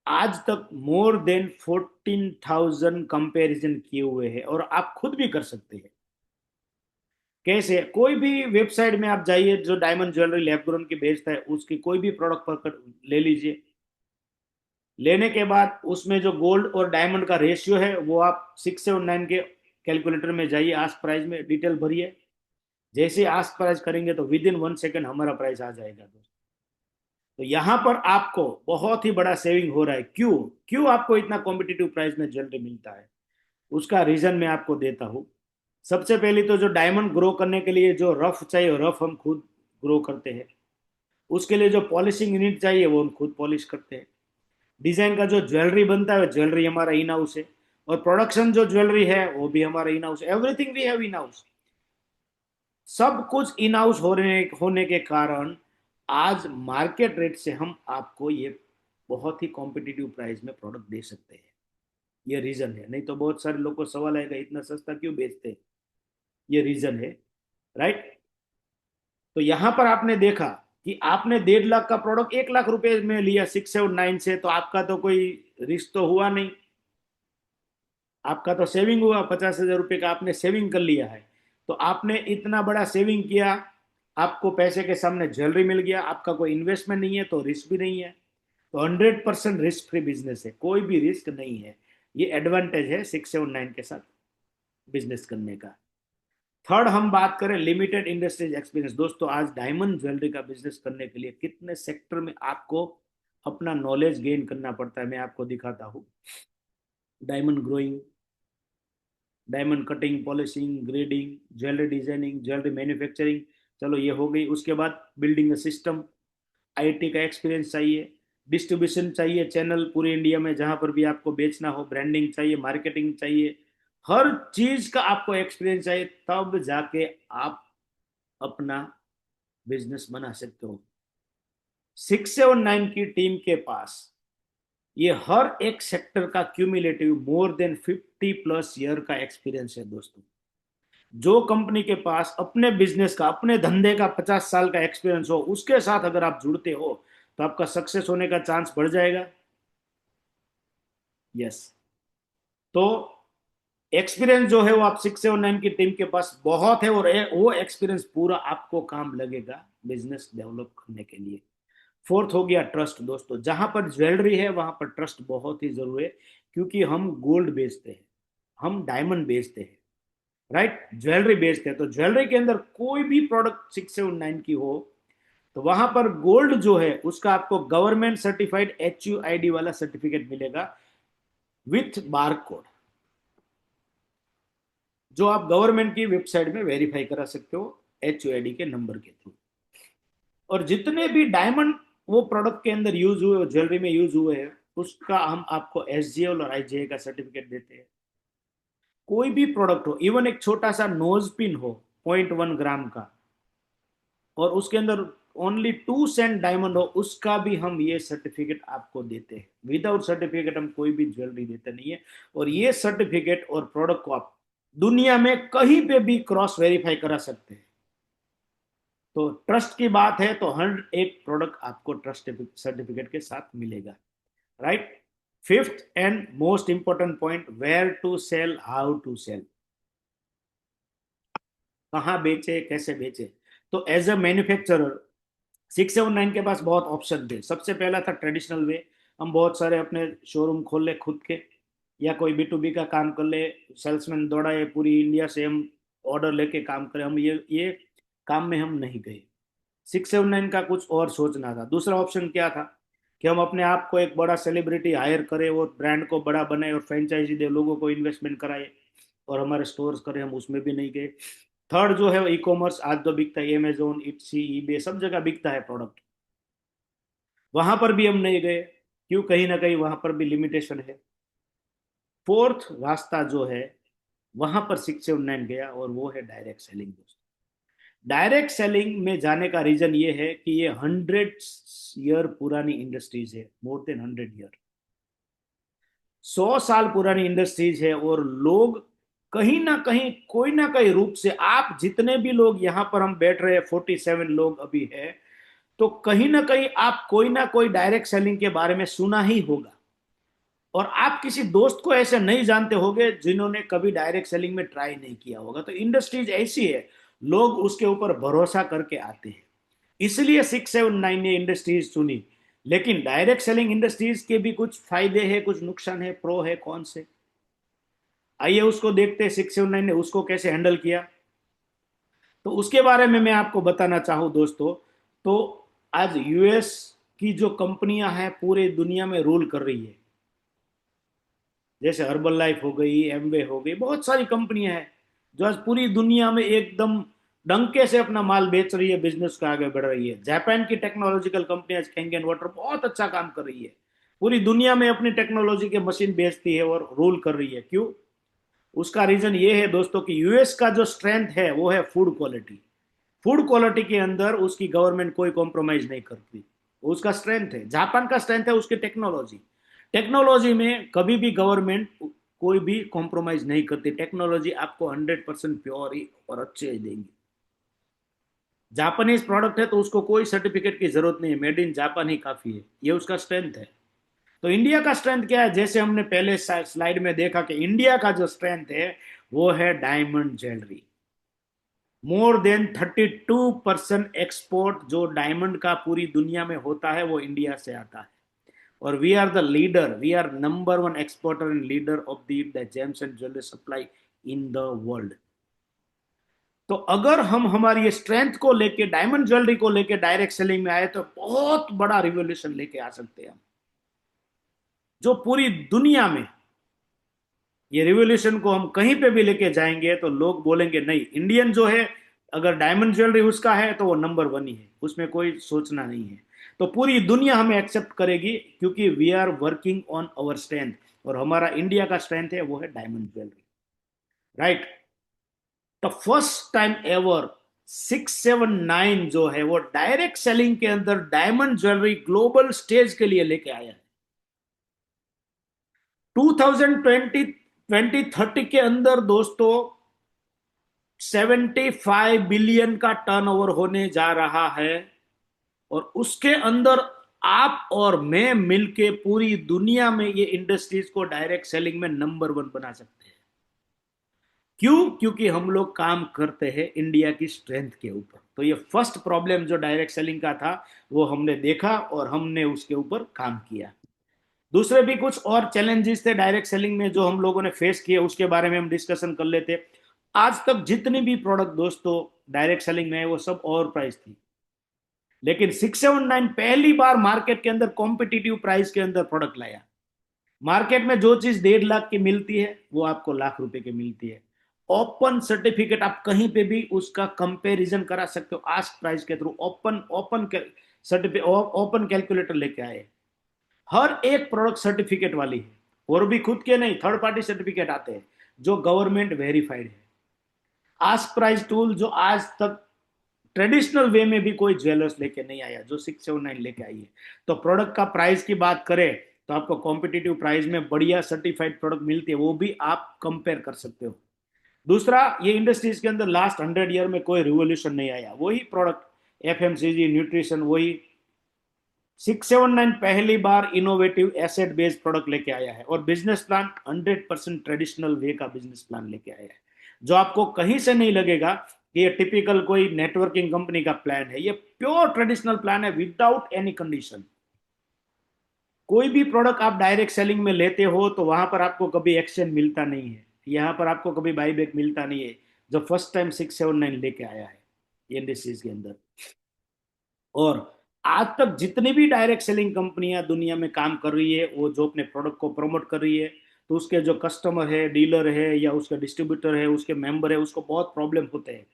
आज तक मोर देन 14,000 कंपैरिजन किए हुए हैं, और आप खुद भी कर सकते हैं। कैसे, कोई भी वेबसाइट में आप जाइए जो डायमंड ज्वेलरी लैब ग्रोन की बेचता है, उसकी कोई भी प्रोडक्ट पकड़ ले लीजिए। लेने के बाद उसमें जो गोल्ड और डायमंड का रेशियो है, वो आप 679 के कैलकुलेटर में जाइए, आस्क प्राइस में डिटेल भरिए। जैसे आस्क प्राइस करेंगे तो विद इन 1 सेकेंड हमारा प्राइस आ जाएगा दोस्तों। तो यहाँ पर आपको बहुत ही बड़ा सेविंग हो रहा है। क्यों, क्यों आपको इतना कॉम्पिटिटिव प्राइस में ज्वेलरी मिलता है, उसका रीजन मैं आपको देता हूँ। सबसे पहले तो जो डायमंड ग्रो करने के लिए जो रफ चाहिए, रफ हम खुद ग्रो करते हैं। उसके लिए जो पॉलिशिंग यूनिट चाहिए, वो हम खुद पॉलिश करते हैं। डिजाइन का जो ज्वेलरी बनता है, ज्वेलरी हमारा इन हाउस है। और प्रोडक्शन जो ज्वेलरी है वो भी हमारा in house, everything we have in house. सब कुछ इन हाउस होने के कारण आज मार्केट रेट से हम आपको ये बहुत ही कॉम्पिटिटिव प्राइस में प्रोडक्ट दे सकते हैं। ये रीजन है, नहीं तो बहुत सारे लोगों को सवाल आएगा इतना सस्ता क्यों बेचते हैं। ये रीजन है, राइट। तो यहां पर आपने देखा कि आपने 1.5 लाख का प्रोडक्ट 1 लाख रुपए में लिया 679 से, तो आपका तो कोई रिस्क तो हुआ नहीं, आपका तो सेविंग हुआ। 50,000 रुपये का आपने सेविंग कर लिया है। तो आपने इतना बड़ा सेविंग किया, आपको पैसे के सामने ज्वेलरी मिल गया, आपका कोई इन्वेस्टमेंट नहीं है तो रिस्क भी नहीं है। तो 100% रिस्क फ्री बिजनेस है, कोई भी रिस्क नहीं है। ये एडवांटेज है 679 के साथ बिजनेस करने का। थर्ड, हम बात करें लिमिटेड इंडस्ट्रीज एक्सपीरियंस। दोस्तों, आज डायमंड ज्वेलरी का बिजनेस करने के लिए कितने सेक्टर में आपको अपना नॉलेज गेन करना पड़ता है, मैं आपको दिखाता हूँ। Diamond growing, diamond cutting, polishing, grading, jewellery designing, jewellery manufacturing, चलो ये हो गई। उसके बाद बिल्डिंग सिस्टम, आईटी का एक्सपीरियंस चाहिए, डिस्ट्रीब्यूशन चाहिए, चैनल पूरे इंडिया में जहां पर भी आपको बेचना हो, ब्रांडिंग चाहिए, मार्केटिंग चाहिए, हर चीज का आपको एक्सपीरियंस चाहिए, तब जाके आप अपना बिजनेस बना सकते हो। 679 की टीम के पास ये हर एक सेक्टर का क्यूमुलेटिव मोर देन 50+ ईयर का एक्सपीरियंस है दोस्तों। जो कंपनी के पास अपने बिजनेस का, अपने धंधे का 50 साल का एक्सपीरियंस हो, उसके साथ अगर आप जुड़ते हो तो आपका सक्सेस होने का चांस बढ़ जाएगा। यस। तो एक्सपीरियंस जो है वो आप 679 की टीम के पास बहुत है, और वो एक्सपीरियंस पूरा आपको काम लगेगा बिजनेस डेवलप करने के लिए। फोर्थ हो गया ट्रस्ट दोस्तों। जहां पर ज्वेलरी है वहां पर ट्रस्ट बहुत ही जरूरी है, क्योंकि हम गोल्ड बेचते हैं, हम डायमंड बेचते हैं, राइट, ज्वेलरी बेचते हैं। तो ज्वेलरी के अंदर कोई भी प्रोडक्ट 679 की हो तो वहां पर गोल्ड जो है उसका आपको गवर्नमेंट सर्टिफाइड HUID वाला सर्टिफिकेट मिलेगा विथ बार कोड, जो आप गवर्नमेंट की वेबसाइट में वेरीफाई करा सकते हो HUID के नंबर के थ्रू। और जितने भी डायमंड वो प्रोडक्ट के अंदर यूज हुए, ज्वेलरी में यूज हुए हैं, उसका हम आपको SGL और IGI का सर्टिफिकेट देते हैं। कोई भी प्रोडक्ट हो, इवन एक छोटा सा नोज पिन हो 0.1 ग्राम का, और उसके अंदर ओनली 2 सेंट डायमंड हो, उसका भी हम ये सर्टिफिकेट आपको देते हैं। विदाउट सर्टिफिकेट हम कोई भी ज्वेलरी देते नहीं है। और ये सर्टिफिकेट और प्रोडक्ट को आप दुनिया में कहीं पे भी क्रॉस वेरीफाई करा सकते हैं। तो ट्रस्ट की बात है तो हर एक प्रोडक्ट आपको ट्रस्ट सर्टिफिकेट के साथ मिलेगा, right. Fifth and most important point, where to sell, how to sell, कहाँ बेचे, कैसे बेचे। तो एज अ मैन्युफैक्चरर 679 के पास बहुत ऑप्शन थे। सबसे पहला था ट्रेडिशनल वे, हम बहुत सारे अपने शोरूम खोल ले खुद के, या कोई B2B का काम कर ले, सेल्समैन दौड़ाए पूरी इंडिया से, हम ऑर्डर लेके काम करें। हम ये काम में हम नहीं गए। 679 का कुछ और सोचना था। दूसरा ऑप्शन क्या था कि हम अपने आप को एक बड़ा सेलिब्रिटी हायर करें और ब्रांड को बड़ा बनाए और फ्रेंचाइजी दे, लोगों को इन्वेस्टमेंट कराए और हमारे स्टोर्स करें। हम उसमें भी नहीं गए। थर्ड जो है, ई कॉमर्स आज तो बिकता है, अमेजोन, इट्सी, ईबे, सब जगह बिकता है प्रोडक्ट, वहां पर भी हम नहीं गए। क्यों? कहीं ना कहीं वहां पर भी लिमिटेशन है। फोर्थ रास्ता जो है, वहां पर 679 गया, और वो है डायरेक्ट सेलिंग दोस्तों। डायरेक्ट सेलिंग में जाने का रीजन ये है कि ये 100 ईयर पुरानी इंडस्ट्रीज है, मोर देन 100 ईयर, 100 साल पुरानी इंडस्ट्रीज है। और लोग कहीं ना कहीं, कोई ना कहीं रूप से, आप जितने भी लोग यहाँ पर हम बैठ रहे हैं, 47 लोग अभी है, तो कहीं ना कहीं आप कोई ना कोई डायरेक्ट सेलिंग के बारे में सुना ही होगा। और आप किसी दोस्त को ऐसे नहीं जानते होंगे जिन्होंने कभी डायरेक्ट सेलिंग में ट्राई नहीं किया होगा। तो इंडस्ट्रीज ऐसी है, लोग उसके ऊपर भरोसा करके आते हैं, इसलिए 679 ने इंडस्ट्रीज चुनी। लेकिन डायरेक्ट सेलिंग इंडस्ट्रीज के भी कुछ फायदे हैं, कुछ नुकसान है, प्रो है, कौन से, आइए उसको देखते हैं 679 ने उसको कैसे हैंडल किया। तो उसके बारे में मैं आपको बताना चाहूँ दोस्तों, तो आज US की जो कंपनियां हैं पूरे दुनिया में रूल कर रही है। जैसे हर्बल लाइफ हो गई, एमवे हो गई, बहुत सारी कंपनियां हैं जो आज पूरी दुनिया में एकदम डंके से अपना माल बेच रही है, बिजनेस को आगे बढ़ रही है। जापान की टेक्नोलॉजिकल कंपनी आज कैंगन वाटर बहुत अच्छा काम कर रही है, पूरी दुनिया में अपनी टेक्नोलॉजी के मशीन बेचती है और रूल कर रही है। क्यों? उसका रीजन ये है दोस्तों कि US का जो स्ट्रेंथ है वो है फूड क्वालिटी। फूड क्वालिटी के अंदर उसकी गवर्नमेंट कोई कॉम्प्रोमाइज नहीं करती, उसका स्ट्रेंथ है। जापान का स्ट्रेंथ है उसकी टेक्नोलॉजी। टेक्नोलॉजी में कभी भी गवर्नमेंट कोई भी कॉम्प्रोमाइज नहीं करती, टेक्नोलॉजी आपको 100% प्योर ही और अच्छे ही देंगी। जापानीज प्रोडक्ट है तो उसको कोई सर्टिफिकेट की जरूरत नहीं है, मेड इन जापान ही काफी है, ये उसका स्ट्रेंथ है। तो इंडिया का स्ट्रेंथ क्या है? जैसे हमने पहले स्लाइड में देखा कि इंडिया का जो स्ट्रेंथ है वो है diamond jewellery. More than 32% export जो डायमंड का पूरी दुनिया में होता है वो इंडिया से आता है। और we are the leader, we are number 1 exporter and leader of the gems and jewellery supply in the world. तो अगर हम हमारी स्ट्रेंथ को लेके, डायमंड ज्वेलरी को लेके डायरेक्ट सेलिंग में आए तो बहुत बड़ा रिवोल्यूशन लेके आ सकते हैं हम, जो पूरी दुनिया में, ये रिवोल्यूशन को हम कहीं पे भी लेके जाएंगे तो लोग बोलेंगे नहीं, इंडियन जो है, अगर डायमंड ज्वेलरी उसका है तो वो नंबर 1 ही है, उसमें कोई सोचना नहीं है। तो पूरी दुनिया हमें एक्सेप्ट करेगी, क्योंकि we are working on our strength, और हमारा इंडिया का स्ट्रेंथ है वो है diamond jewellery, right. The first time ever 679 जो है वो डायरेक्ट सेलिंग के अंदर डायमंड ज्वेलरी ग्लोबल स्टेज के लिए लेके आया है। 2020 2030 के अंदर दोस्तों 75 बिलियन का टर्नओवर होने जा रहा है, और उसके अंदर आप और मैं मिलके पूरी दुनिया में ये इंडस्ट्रीज को डायरेक्ट सेलिंग में नंबर वन बना सकते हैं। क्यों? क्योंकि हम लोग काम करते हैं इंडिया की स्ट्रेंथ के ऊपर। तो ये फर्स्ट प्रॉब्लम जो डायरेक्ट सेलिंग का था, वो हमने देखा और हमने उसके ऊपर काम किया। दूसरे भी कुछ और चैलेंजेस थे डायरेक्ट सेलिंग में जो हम लोगों ने फेस किए, उसके बारे में हम डिस्कशन कर लेते। आज तक जितनी भी प्रोडक्ट दोस्तों डायरेक्ट सेलिंग में है, वो सब ओवर प्राइस थी, लेकिन 679 पहली बार मार्केट के अंदर कॉम्पिटिटिव प्राइस के अंदर प्रोडक्ट लाया। मार्केट में जो चीज 1.5 लाख की मिलती है, वो आपको लाख रुपए की मिलती है। ओपन सर्टिफिकेट, आप कहीं पे भी उसका कंपैरिजन करा सकते हो आस्क प्राइस के through. Open open certificate, open calculator लेके आए। हर एक प्रोडक्ट सर्टिफिकेट वाली है, और भी खुद के नहीं, थर्ड पार्टी सर्टिफिकेट आते हैं जो गवर्नमेंट वेरीफाइड है। आस्क प्राइस टूल जो आज तक ट्रेडिशनल वे में भी कोई ज्वेलर्स लेके नहीं आया, जो 679 लेके आई है। तो प्रोडक्ट का प्राइस की बात करें तो आपको कॉम्पिटिटिव प्राइस में बढ़िया सर्टिफाइड प्रोडक्ट मिलती है, वो भी आप कंपेयर कर सकते हो। दूसरा, ये इंडस्ट्रीज के अंदर लास्ट 100 ईयर में कोई रिवोल्यूशन नहीं आया, वही प्रोडक्ट एफएमसीजी न्यूट्रिशन, वही 679 पहली बार इनोवेटिव एसेट बेस्ड प्रोडक्ट लेके आया है। और बिजनेस प्लान 100% ट्रेडिशनल वे का बिजनेस प्लान लेके आया है, जो आपको कहीं से नहीं लगेगा कि ये टिपिकल कोई नेटवर्किंग कंपनी का प्लान है। ये प्योर ट्रेडिशनल प्लान है विदाउट एनी कंडीशन। कोई भी प्रोडक्ट आप डायरेक्ट सेलिंग में लेते हो तो वहां पर आपको कभी एक्सचेंज मिलता नहीं है, यहां पर आपको कभी बाईबैक मिलता नहीं है, जो फर्स्ट टाइम 679 लेके आया है इंडस्ट्रीज के अंदर। और आज तक जितनी भी डायरेक्ट सेलिंग कंपनियां दुनिया में काम कर रही है, वो जो अपने प्रोडक्ट को प्रमोट कर रही है, तो उसके जो कस्टमर है, डीलर है या उसके डिस्ट्रीब्यूटर है, उसके मेंबर है, उसको बहुत प्रॉब्लम होते हैं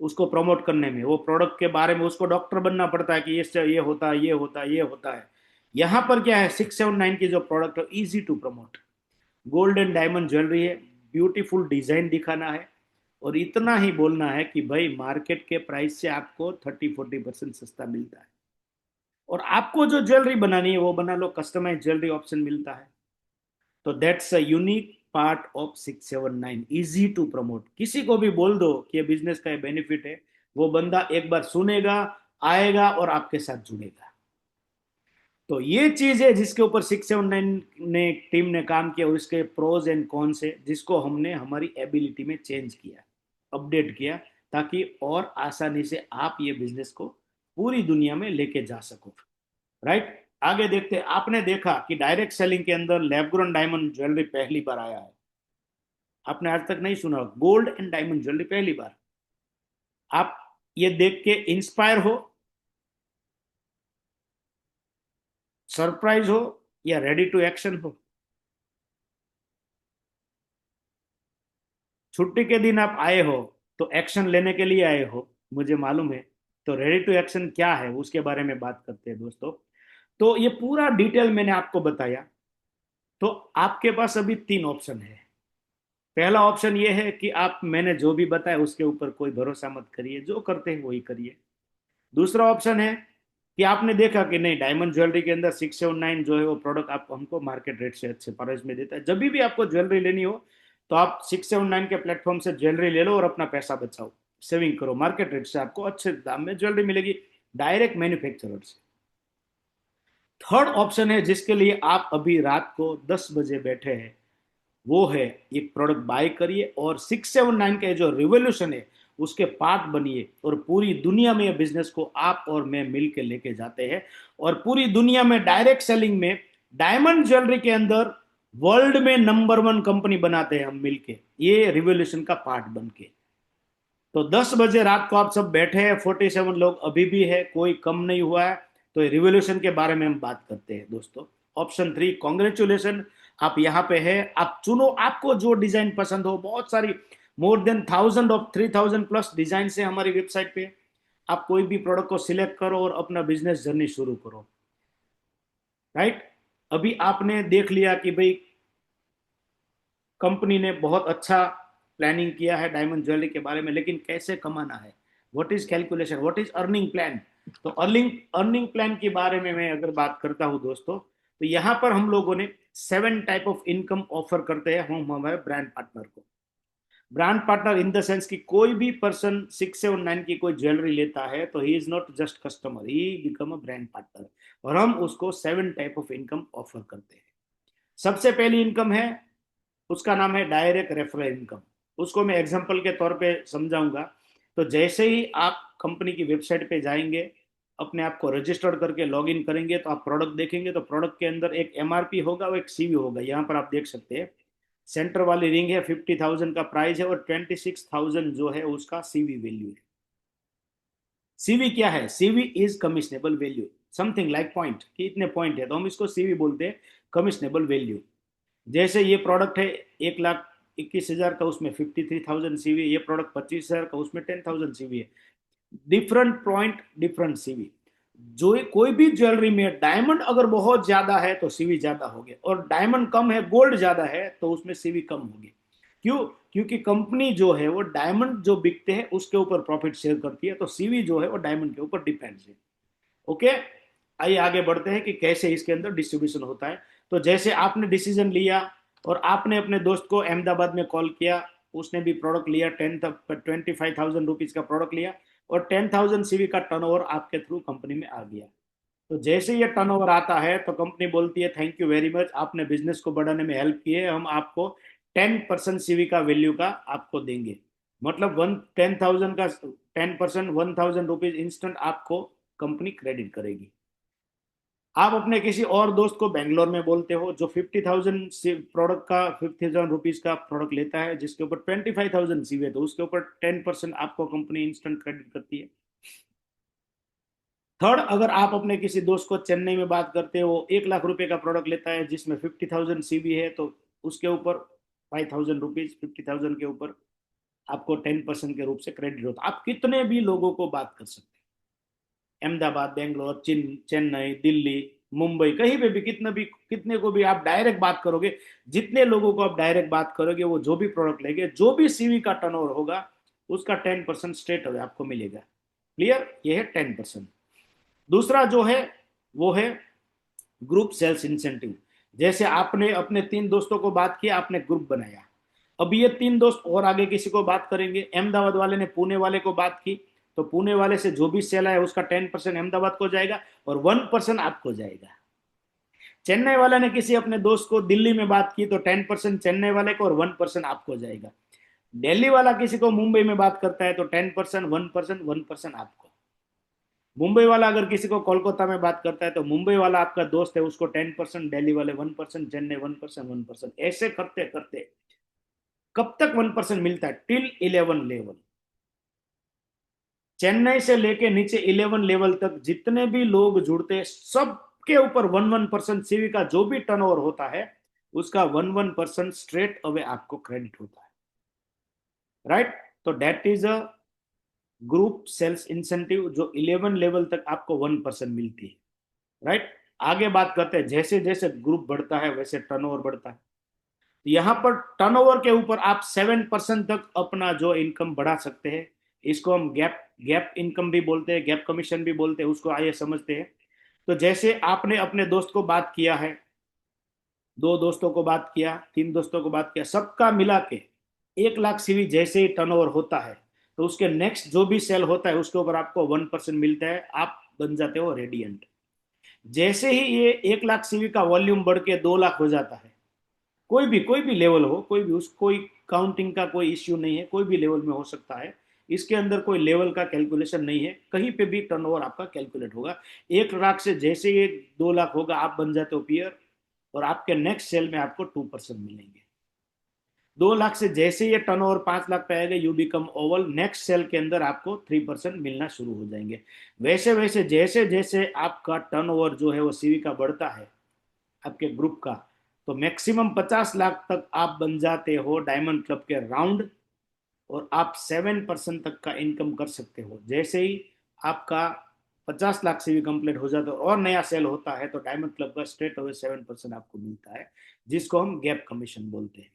उसको प्रमोट करने में। वो प्रोडक्ट के बारे में उसको डॉक्टर बनना पड़ता है कि ये होता है, ये होता है, ये होता है। यहाँ पर क्या है, 679 की जो प्रोडक्ट है, easy to promote. Gold and diamond jewellery है, ब्यूटीफुल डिजाइन दिखाना है, और इतना ही बोलना है कि भाई मार्केट के प्राइस से आपको 30-40% सस्ता मिलता है। और आपको जो ज्वेलरी बनानी है वो बना लो, कस्टमाइज ज्वेलरी ऑप्शन मिलता है। तो that's a unique part of 679, easy to promote. किसी को भी बोल दो कि ये बिजनेस का बेनिफिट है, वो बंदा एक बार सुनेगा, आएगा और आपके साथ जुड़ेगा। तो ये चीज है जिसके ऊपर 679 ने टीम ने काम किया, और इसके प्रोज एंड कॉन्स है, जिसको हमने हमारी एबिलिटी में चेंज किया, अपडेट किया, ताकि और आसानी से आप ये बिजनेस को पूरी दुनिया में लेके जा सको। राइट, आगे देखते हैं। आपने देखा कि डायरेक्ट सेलिंग के अंदर लैब ग्रोन डायमंड ज्वेलरी पहली बार आया है। आपने आज तक नहीं सुना, गोल्ड एंड डायमंड ज्वेलरी पहली बार। आप ये देख के इंस्पायर हो, सरप्राइज हो, या रेडी टू एक्शन हो? छुट्टी के दिन आप आए हो तो एक्शन लेने के लिए आए हो, मुझे मालूम है। तो रेडी टू एक्शन क्या है उसके बारे में बात करते हैं दोस्तों। तो ये पूरा डिटेल मैंने आपको बताया। तो आपके पास अभी 3 ऑप्शन है। पहला ऑप्शन ये है कि आप, मैंने जो भी बताया उसके ऊपर कोई भरोसा मत करिए, जो करते हैं वही करिए। दूसरा ऑप्शन है कि आपने देखा कि नहीं, डायमंड ज्वेलरी के अंदर 679 जो है वो प्रोडक्ट आप हमको मार्केट रेट से अच्छे प्राइस में देता है। जब भी आपको ज्वेलरी लेनी हो तो आप 679 के प्लेटफॉर्म से ज्वेलरी ले लो और अपना पैसा बचाओ, सेविंग करो। मार्केट रेट से आपको अच्छे दाम में ज्वेलरी मिलेगी डायरेक्ट मैन्युफैक्चरर से। थर्ड ऑप्शन है जिसके लिए आप अभी रात को 10 बजे बैठे हैं, वो है एक प्रोडक्ट बाय करिए और 679 का जो रिवोल्यूशन है उसके पार्ट बनिए, और पूरी दुनिया में बिजनेस को आप और मैं मिलकर लेके जाते हैं। और पूरी दुनिया में डायरेक्ट सेलिंग में डायमंड ज्वेलरी के अंदर वर्ल्ड में नंबर वन कंपनी बनाते हैं हम मिलके, ये रिवोल्यूशन का पार्ट बन के। तो 10 बजे रात को आप सब बैठे हैं, 47 लोग अभी भी है, कोई कम नहीं हुआ है। तो रिवोल्यूशन के बारे में हम बात करते हैं दोस्तों। ऑप्शन 3, कॉन्ग्रेचुलेशन, आप यहाँ पे है। आप चुनो, आपको जो डिजाइन पसंद हो, बहुत सारी मोर देन 3,000+ डिजाइन है हमारी वेबसाइट पे। आप कोई भी प्रोडक्ट को सिलेक्ट करो और अपना बिजनेस जर्नी शुरू करो। राइट, अभी आपने देख लिया कि भाई कंपनी ने बहुत अच्छा प्लानिंग किया है डायमंड ज्वेलरी के बारे में, लेकिन कैसे कमाना है, what is calculation, what is earning plan. तो अर्निंग अर्निंग प्लान के बारे में मैं अगर बात करता हूं दोस्तों, तो यहां पर हम लोगों ने 7 टाइप ऑफ इनकम ऑफर करते हैं हम हमारे ब्रांड पार्टनर को। Brand partner in the sense कि कोई भी पर्सन 679 की कोई ज्वेलरी लेता है तो he is not just customer, he become a brand partner. और हम उसको 7 टाइप ऑफ इनकम ऑफर करते हैं। सबसे पहली इनकम है, उसका नाम है डायरेक्ट रेफरल इनकम। उसको मैं एग्जांपल के तौर पे समझाऊंगा। तो जैसे ही आप कंपनी की वेबसाइट पे जाएंगे, अपने आप को रजिस्टर्ड करके लॉग इन करेंगे, तो आप प्रोडक्ट देखेंगे, तो प्रोडक्ट के अंदर एक एमआरपी होगा और एक सीवी होगा। यहाँ पर आप देख सकते हैं, सेंटर वाली रिंग है, 50,000 का प्राइस है और 26,000 जो है उसका सीवी वैल्यू है। सीवी क्या है? CV is commissionable value, something like point, कि इतने पॉइंट है तो हम इसको सीवी बोलते हैं, कमिशनेबल वैल्यू। जैसे ये प्रोडक्ट है 1,21,000 का, उसमें 53,000 सीवी है। ये प्रोडक्ट 25,000 का, उसमें 10,000 सीवी है। Different point, different CV. जो कोई भी ज्वेलरी में डायमंड अगर बहुत ज्यादा है तो सीवी ज्यादा हो गया, और डायमंड कम है, गोल्ड ज्यादा है, तो उसमें सीवी कम होगी। क्यों? क्योंकि कंपनी जो है वो डायमंड जो बिकते हैं उसके ऊपर प्रॉफिट शेयर करती है, तो सीवी जो है वो डायमंड के ऊपर डिपेंड्स है। ओके, आइए आगे बढ़ते हैं कि कैसे इसके अंदर डिस्ट्रीब्यूशन होता है। तो जैसे आपने डिसीजन लिया और आपने अपने दोस्त को अहमदाबाद में कॉल किया, उसने भी प्रोडक्ट लिया, 25,000 रुपीज का प्रोडक्ट लिया, और 10,000 सीवी का टर्नओवर आपके थ्रू कंपनी में आ गया। तो जैसे ये टर्नओवर आता है तो कंपनी बोलती है थैंक यू वेरी मच, आपने बिजनेस को बढ़ाने में हेल्प की है, हम आपको 10% सीवी का वैल्यू का आपको देंगे। मतलब 10,000 का 10%, 1,000 रुपीज इंस्टेंट आपको कंपनी क्रेडिट करेगी। आप अपने किसी और दोस्त को बेंगलोर में बोलते हो जो 50,000 प्रोडक्ट का 50,000 रुपीज का प्रोडक्ट लेता है, जिसके ऊपर 25,000 सीवी है, तो उसके ऊपर 10% आपको कंपनी इंस्टेंट क्रेडिट करती है। थर्ड, अगर आप अपने किसी दोस्त को चेन्नई में बात करते हो, वो 1 लाख रुपए का प्रोडक्ट लेता है जिसमें 50,000 सीवी है, तो उसके ऊपर 5,000 रुपीज, 50,000 के ऊपर आपको 10% के रूप से क्रेडिट होता है। आप कितने भी लोगों को बात कर सकते हैं, अहमदाबाद, बेंगलोर, चेन्नई, दिल्ली, मुंबई, कहीं पे भी कितने को भी आप डायरेक्ट बात करोगे, जितने लोगों को आप डायरेक्ट बात करोगे, वो जो भी प्रोडक्ट लेंगे, जो भी सीवी का टर्नओवर होगा, उसका 10% स्ट्रेट अवे आपको मिलेगा। क्लियर? ये है 10%। दूसरा जो है वो है ग्रुप सेल्स इंसेंटिव। जैसे आपने अपने 3 दोस्तों को बात किया, आपने ग्रुप बनाया, अब ये 3 दोस्त और आगे किसी को बात करेंगे। अहमदाबाद वाले ने पुणे वाले को बात की, तो पुणे वाले से जो भी सेल है उसका 10% अहमदाबाद को जाएगा और 1% आपको जाएगा। चेन्नई वाले ने किसी अपने दोस्त को दिल्ली में बात की, तो 10% चेन्नई वाले को और 1% आपको जाएगा। दिल्ली वाला किसी को मुंबई में बात करता है तो 10%, 1%, 1% आपको। मुंबई वाला अगर किसी को कोलकाता में बात करता है तो मुंबई वाला आपका दोस्त है, उसको 10%, दिल्ली वाले 1%, चेन्नई 1%, 1%, ऐसे करते करते कब तक 1% मिलता है? Till 11 level. चेन्नई से लेके नीचे 11 लेवल तक जितने भी लोग जुड़ते हैं, सबके ऊपर 1-1% सीवी का जो भी टर्नओवर होता है, उसका 1-1% स्ट्रेट अवे आपको क्रेडिट होता है। राइट? तो that is a group sales incentive, जो 11 लेवल तक आपको 1% मिलती है। राइट? आगे बात करते हैं, जैसे जैसे ग्रुप बढ़ता है वैसे टर्नओवर बढ़ता है। यहाँ पर टर्नओवर के ऊपर आप 7% तक अपना जो इनकम बढ़ा सकते हैं। इसको हम गैप गैप इनकम भी बोलते हैं, गैप कमीशन भी बोलते हैं। उसको आइए समझते हैं। तो जैसे आपने अपने दोस्त को बात किया है, 2 दोस्तों को बात किया, 3 दोस्तों को बात किया, सबका मिला के 1 लाख सीवी जैसे ही टर्नओवर होता है, तो उसके नेक्स्ट जो भी सेल होता है उसके ऊपर आपको 1% मिलता है, आप बन जाते हो रेडियंट। जैसे ही ये 1 लाख सीवी का वॉल्यूम बढ़ के 2 लाख हो जाता है, कोई भी लेवल हो, कोई काउंटिंग का कोई इश्यू नहीं है, कोई भी लेवल में हो सकता है। इसके अंदर कोई लेवल का कैलकुलेशन नहीं है, कहीं पे भी टर्नओवर आपका कैलकुलेट होगा। 1 लाख से जैसे ये 2 लाख होगा, आप बन जाते हो पीयर, और आपके नेक्स्ट सेल में आपको 2% मिलेंगे। 2 लाख से जैसे ये टर्नओवर 5 लाख पे आएगा, you become oval, next sale के अंदर आपको 3% मिलना शुरू हो जाएंगे। वैसे वैसे जैसे जैसे आपका टर्नओवर जो है वो सीवी का बढ़ता है, आपके ग्रुप का, तो मैक्सिमम 50 लाख तक आप बन जाते हो डायमंड क्लब के राउंड, और आप 7% तक का इनकम कर सकते हो। जैसे ही आपका 50 लाख से भी कंप्लीट हो जाता है और नया सेल होता है, तो डायमंड क्लब का स्ट्रेट अवे 7% आपको मिलता है, जिसको हम गैप कमीशन बोलते हैं।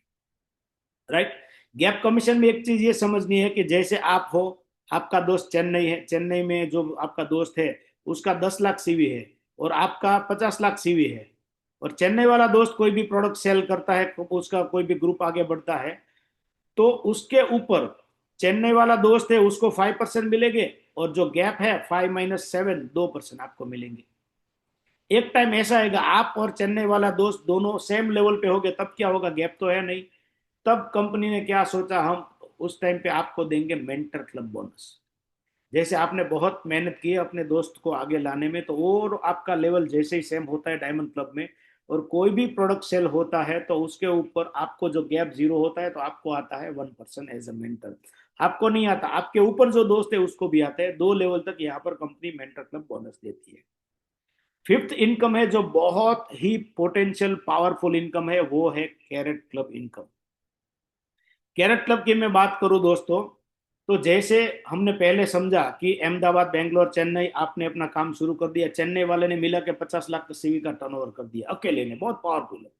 राइट? गैप कमीशन में एक चीज ये समझनी है कि जैसे आप हो, आपका दोस्त चेन्नई है, चेन्नई में जो आपका दोस्त है उसका 10 लाख सीवी है और आपका 50 लाख सीवी है, और चेन्नई वाला दोस्त कोई भी प्रोडक्ट सेल करता है, उसका कोई भी ग्रुप आगे बढ़ता है, तो उसके ऊपर चेन्नई वाला दोस्त है उसको 5% मिलेंगे, और जो गैप है 5 - 7 2% आपको मिलेंगे। एक टाइम ऐसा आएगा आप और चेन्नई वाला दोस्त दोनों सेम लेवल पे होगे, तब क्या होगा, गैप तो है नहीं। तब कंपनी ने क्या सोचा, हम उस टाइम पे आपको देंगे मेंटर क्लब बोनस। जैसे आपने बहुत मेहनत की है अपने दोस्त को आगे लाने में, तो और आपका लेवल जैसे ही सेम होता है डायमंड क्लब में, और कोई भी प्रोडक्ट सेल होता है तो उसके ऊपर आपको जो गैप 0 होता है तो आपको आता है 1% एज अ मेंटर। आपको नहीं आता, आपके ऊपर जो दोस्त है उसको भी आता है। 2 लेवल तक यहाँ पर कंपनी मेंटर क्लब बोनस देती है। फिफ्थ इनकम है जो बहुत ही पोटेंशियल पावरफुल इनकम है, वो है carat club income. Carat club की मैं बात करूं दोस्तों, तो जैसे हमने पहले समझा कि अहमदाबाद, बेंगलोर, चेन्नई, आपने अपना काम शुरू कर दिया, चेन्नई वाले ने मिला के 50 लाख का सीवी का टर्नओवर कर दिया अकेले ने, बहुत पावरफुल है।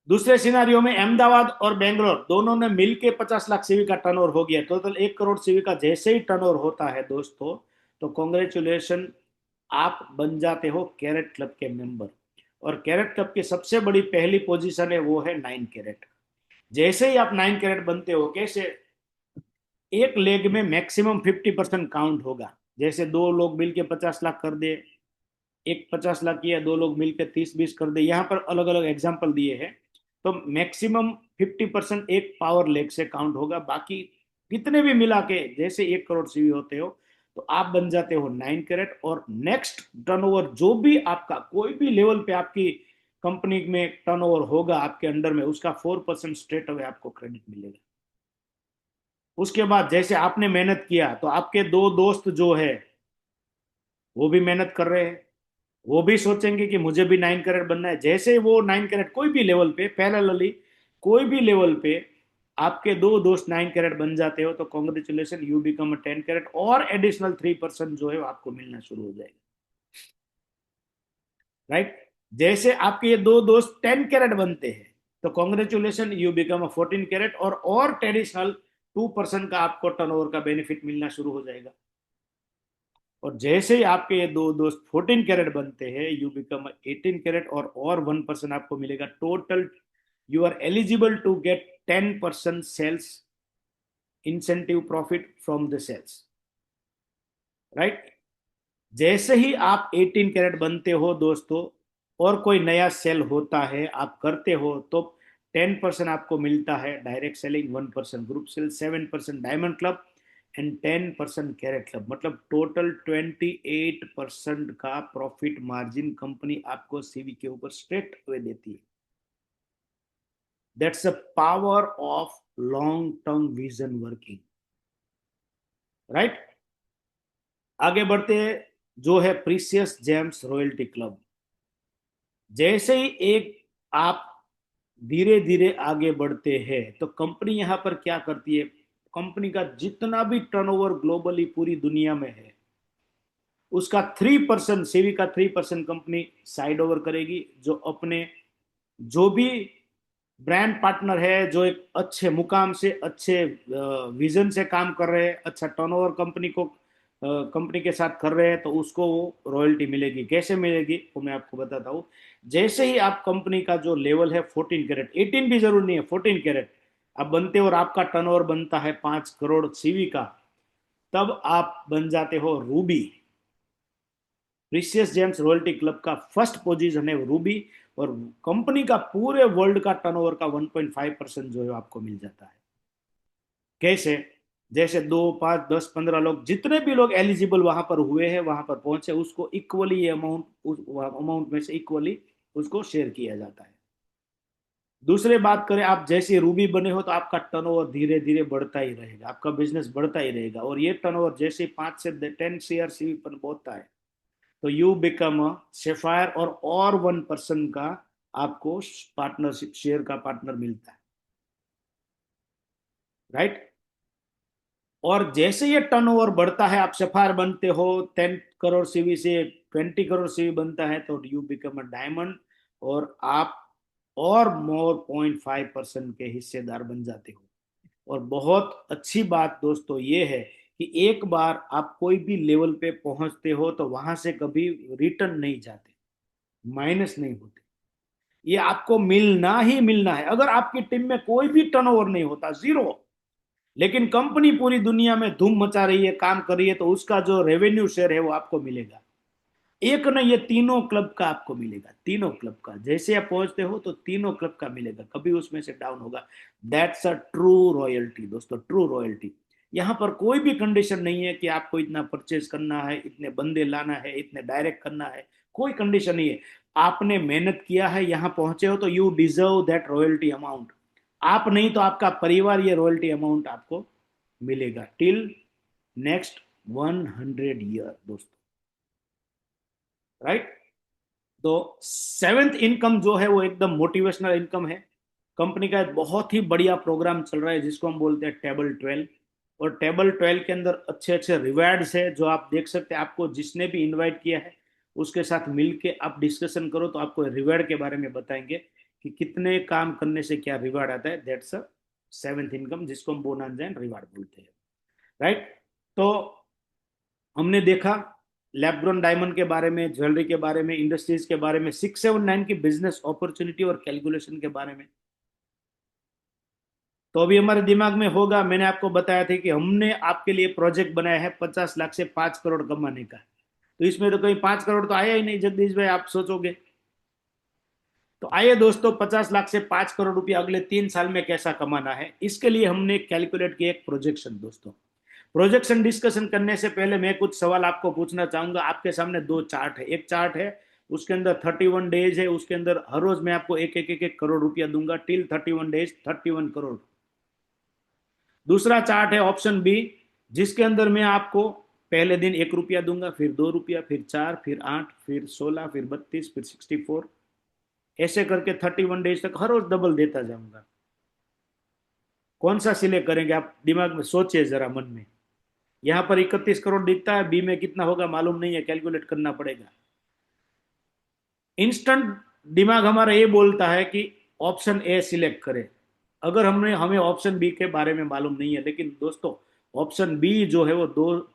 दूसरे सिनारियो में अहमदाबाद और बेंगलोर दोनों ने मिलके 50 लाख सीवी का टर्नओवर हो गया, टोटल 1 करोड़ सीवी का जैसे ही टर्नओवर होता है दोस्तों, तो कॉन्ग्रेचुलेशन, आप बन जाते हो कैरेट क्लब के मेंबर। और कैरेट क्लब की सबसे बड़ी पहली पोजीशन है वो है 9 कैरेट। जैसे ही आप 9 कैरेट बनते हो, कैसे, एक लेग में मैक्सिमम 50% काउंट होगा। जैसे 2 लोग मिलके 50 लाख कर दे, एक 50 लाख किया, 2 लोग मिलकर 30-20 कर दे, यहाँ पर अलग अलग एग्जाम्पल दिए हैं। तो मैक्सिमम 50% एक पावर लेग से काउंट होगा, बाकी कितने भी मिला के जैसे 1 करोड़ सीवी होते हो, तो आप बन जाते हो 9 कैरेट। और नेक्स्ट टर्नओवर जो भी आपका कोई भी लेवल पे आपकी कंपनी में टर्नओवर होगा आपके अंडर में, उसका 4% स्ट्रेट अवे आपको क्रेडिट मिलेगा। उसके बाद जैसे आपने मेहनत किया, तो आपके 2 दोस्त जो है वो भी मेहनत कर रहे हैं, वो भी सोचेंगे कि मुझे भी 9 कैरेट बनना है। जैसे वो 9 कैरेट कोई भी लेवल पे पैरेलली, कोई भी लेवल पे आपके 2 दोस्त 9 कैरेट बन जाते हो, तो congratulation, you become a 10 carat, और एडिशनल 3% जो है वो आपको मिलना शुरू हो जाएगा। राइट। जैसे आपके ये 2 दोस्त 10 कैरेट बनते हैं, तो congratulation, you become a 14 carat, और एडिशनल 2% का आपको टर्नओवर का बेनिफिट मिलना शुरू हो जाएगा। और जैसे ही आपके ये 2 दोस्त 14 कैरेट बनते हैं, यू बिकम 18 कैरेट, और 1% आपको मिलेगा total. You are eligible to get 10% sales incentive profit from the sales. Right. जैसे ही आप 18 कैरेट बनते हो दोस्तों, और कोई नया सेल होता है आप करते हो, तो 10% आपको मिलता है direct selling, 1% group sale, 7% diamond club, and 10% carat club. मतलब टोटल 28% का प्रॉफिट मार्जिन कंपनी आपको सीवी के ऊपर स्ट्रेट अवे देती है। That's a power of long term vision working. Right. आगे बढ़ते हैं, जो है प्रीसियस जेम्स रॉयल्टी क्लब। जैसे ही एक आप धीरे धीरे आगे बढ़ते हैं, तो कंपनी यहां पर क्या करती है, कंपनी का जितना भी टर्नओवर ग्लोबली पूरी दुनिया में है, उसका 3%, सेवी का 3% कंपनी साइड ओवर करेगी। जो अपने जो भी ब्रांड पार्टनर है, जो एक अच्छे मुकाम से, अच्छे विजन से काम कर रहे हैं, अच्छा टर्नओवर कंपनी के साथ कर रहे हैं, तो उसको वो रॉयल्टी मिलेगी। कैसे मिलेगी वो मैं आपको बताता हूँ। जैसे ही आप कंपनी का जो लेवल है 14 कैरेट, 18 भी जरूर नहीं है, 14 कैरेट आप बनते हो, और आपका टर्नओवर बनता है 5 करोड़ सीवी का, तब आप बन जाते हो Ruby. Precious James royalty club का फर्स्ट पोजीशन है रूबी, और कंपनी का पूरे वर्ल्ड का टर्नओवर का 1.5% जो है आपको मिल जाता है। कैसे, जैसे 2, 5, 10, 15 लोग, जितने भी लोग एलिजिबल वहां पर हुए हैं, वहां पर पहुंचे, उसको इक्वली ये अमाउंट, उस अमाउंट में से इक्वली उसको शेयर किया जाता है। दूसरे बात करें, आप जैसे रूबी बने हो, तो आपका टर्नओवर धीरे धीरे बढ़ता ही रहेगा, आपका बिजनेस बढ़ता ही रहेगा, और ये टर्नओवर जैसे 5 से 10 CR पर पहुंचता है, तो यू बिकम अ शेफायर, और 1% का आपको पार्टनरशिप शेयर का पार्टनर मिलता है। राइट। और जैसे ये टर्नओवर बढ़ता है, आप शेफायर बनते हो, 10 करोड़ सीवी से 20 करोड़ सीवी बनता है, तो यू बिकम अ डायमंड, और आप और मोर 0.5% के हिस्सेदार बन जाते हो। और बहुत अच्छी बात दोस्तों ये है कि एक बार आप कोई भी लेवल पे पहुंचते हो, तो वहां से कभी रिटर्न नहीं जाते, माइनस नहीं होते। ये आपको मिलना ही मिलना है। अगर आपकी टीम में कोई भी टर्नओवर नहीं होता, जीरो, लेकिन कंपनी पूरी दुनिया में धूम मचा रही है, काम कर रही है, तो उसका जो रेवेन्यू शेयर है वो आपको मिलेगा। एक नहीं, ये तीनों क्लब का आपको मिलेगा, तीनों क्लब का। जैसे आप पहुंचते हो तो तीनों क्लब का मिलेगा, कभी उसमें से डाउन होगा। दैट्स अ ट्रू रॉयल्टी दोस्तों, ट्रू रॉयल्टी। यहाँ पर कोई भी कंडीशन नहीं है कि आपको इतना परचेज करना है, इतने बंदे लाना है, इतने डायरेक्ट करना है, कोई कंडीशन नहीं है। आपने मेहनत किया है, यहाँ पहुंचे हो, तो you deserve that royalty amount. आप नहीं तो आपका परिवार ये रॉयल्टी अमाउंट आपको मिलेगा टिल नेक्स्ट 100 ईयर दोस्तों, राइट। तो सेवेंथ इनकम जो है वो एकदम मोटिवेशनल इनकम है। कंपनी का एक बहुत ही बढ़िया प्रोग्राम चल रहा है जिसको हम बोलते हैं टेबल 12। और टेबल 12 के अंदर अच्छे अच्छे रिवार्ड्स है जो आप देख सकते हैं। आपको जिसने भी इनवाइट किया है उसके साथ मिलके आप डिस्कशन करो तो आपको रिवार्ड के बारे में बताएंगे कि कितने काम करने से क्या रिवार्ड आता है। दैट्स अ सेवेंथ इनकम जिसको हम बोनस एंड रिवार्ड बोलते हैं, राइट। तो हमने देखा लैब्रॉन डायमंड के बारे में, ज्वेलरी के बारे में, इंडस्ट्रीज के बारे में, 679 की बिजनेस अपॉर्चुनिटी और कैलकुलेशन के बारे में। तो अभी हमारे दिमाग में होगा, मैंने आपको बताया था कि हमने आपके लिए प्रोजेक्ट बनाया है 50 लाख से 5 करोड़ कमाने का। तो इसमें तो कहीं 5 करोड़ तो आया ही नहीं जगदीश भाई, आप सोचोगे। तो आइए दोस्तों, 50 लाख से 5 करोड़ रुपया अगले 3 साल में कैसा कमाना है, इसके लिए हमने कैलकुलेट किया एक प्रोजेक्शन दोस्तों। प्रोजेक्शन डिस्कशन करने से पहले मैं कुछ सवाल आपको पूछना चाहूंगा। आपके सामने दो चार्ट है, एक चार्ट है उसके अंदर 31 डेज है, उसके अंदर हर रोज मैं आपको एक एक एक, एक करोड़ रुपया दूंगा टिल 31 डेज, 31 करोड़। दूसरा चार्ट है ऑप्शन बी, जिसके अंदर मैं आपको पहले दिन 1 रुपया दूंगा, फिर 2 रुपया, फिर 4, फिर 8, फिर 16, फिर 32, फिर 64, ऐसे करके 31 डेज तक हर रोज डबल देता जाऊंगा। कौन सा सिलेक्ट करेंगे आप, दिमाग में सोचिए जरा मन में। यहाँ पर 31 करोड़ दिखता है, बी में कितना होगा मालूम नहीं है, कैलकुलेट करना पड़ेगा। इंस्टेंट दिमाग हमारा ये बोलता है कि ऑप्शन ए सिलेक्ट करें। अगर हमने हमें ऑप्शन बी के बारे में मालूम नहीं है, लेकिन दोस्तों ऑप्शन बी जो है वो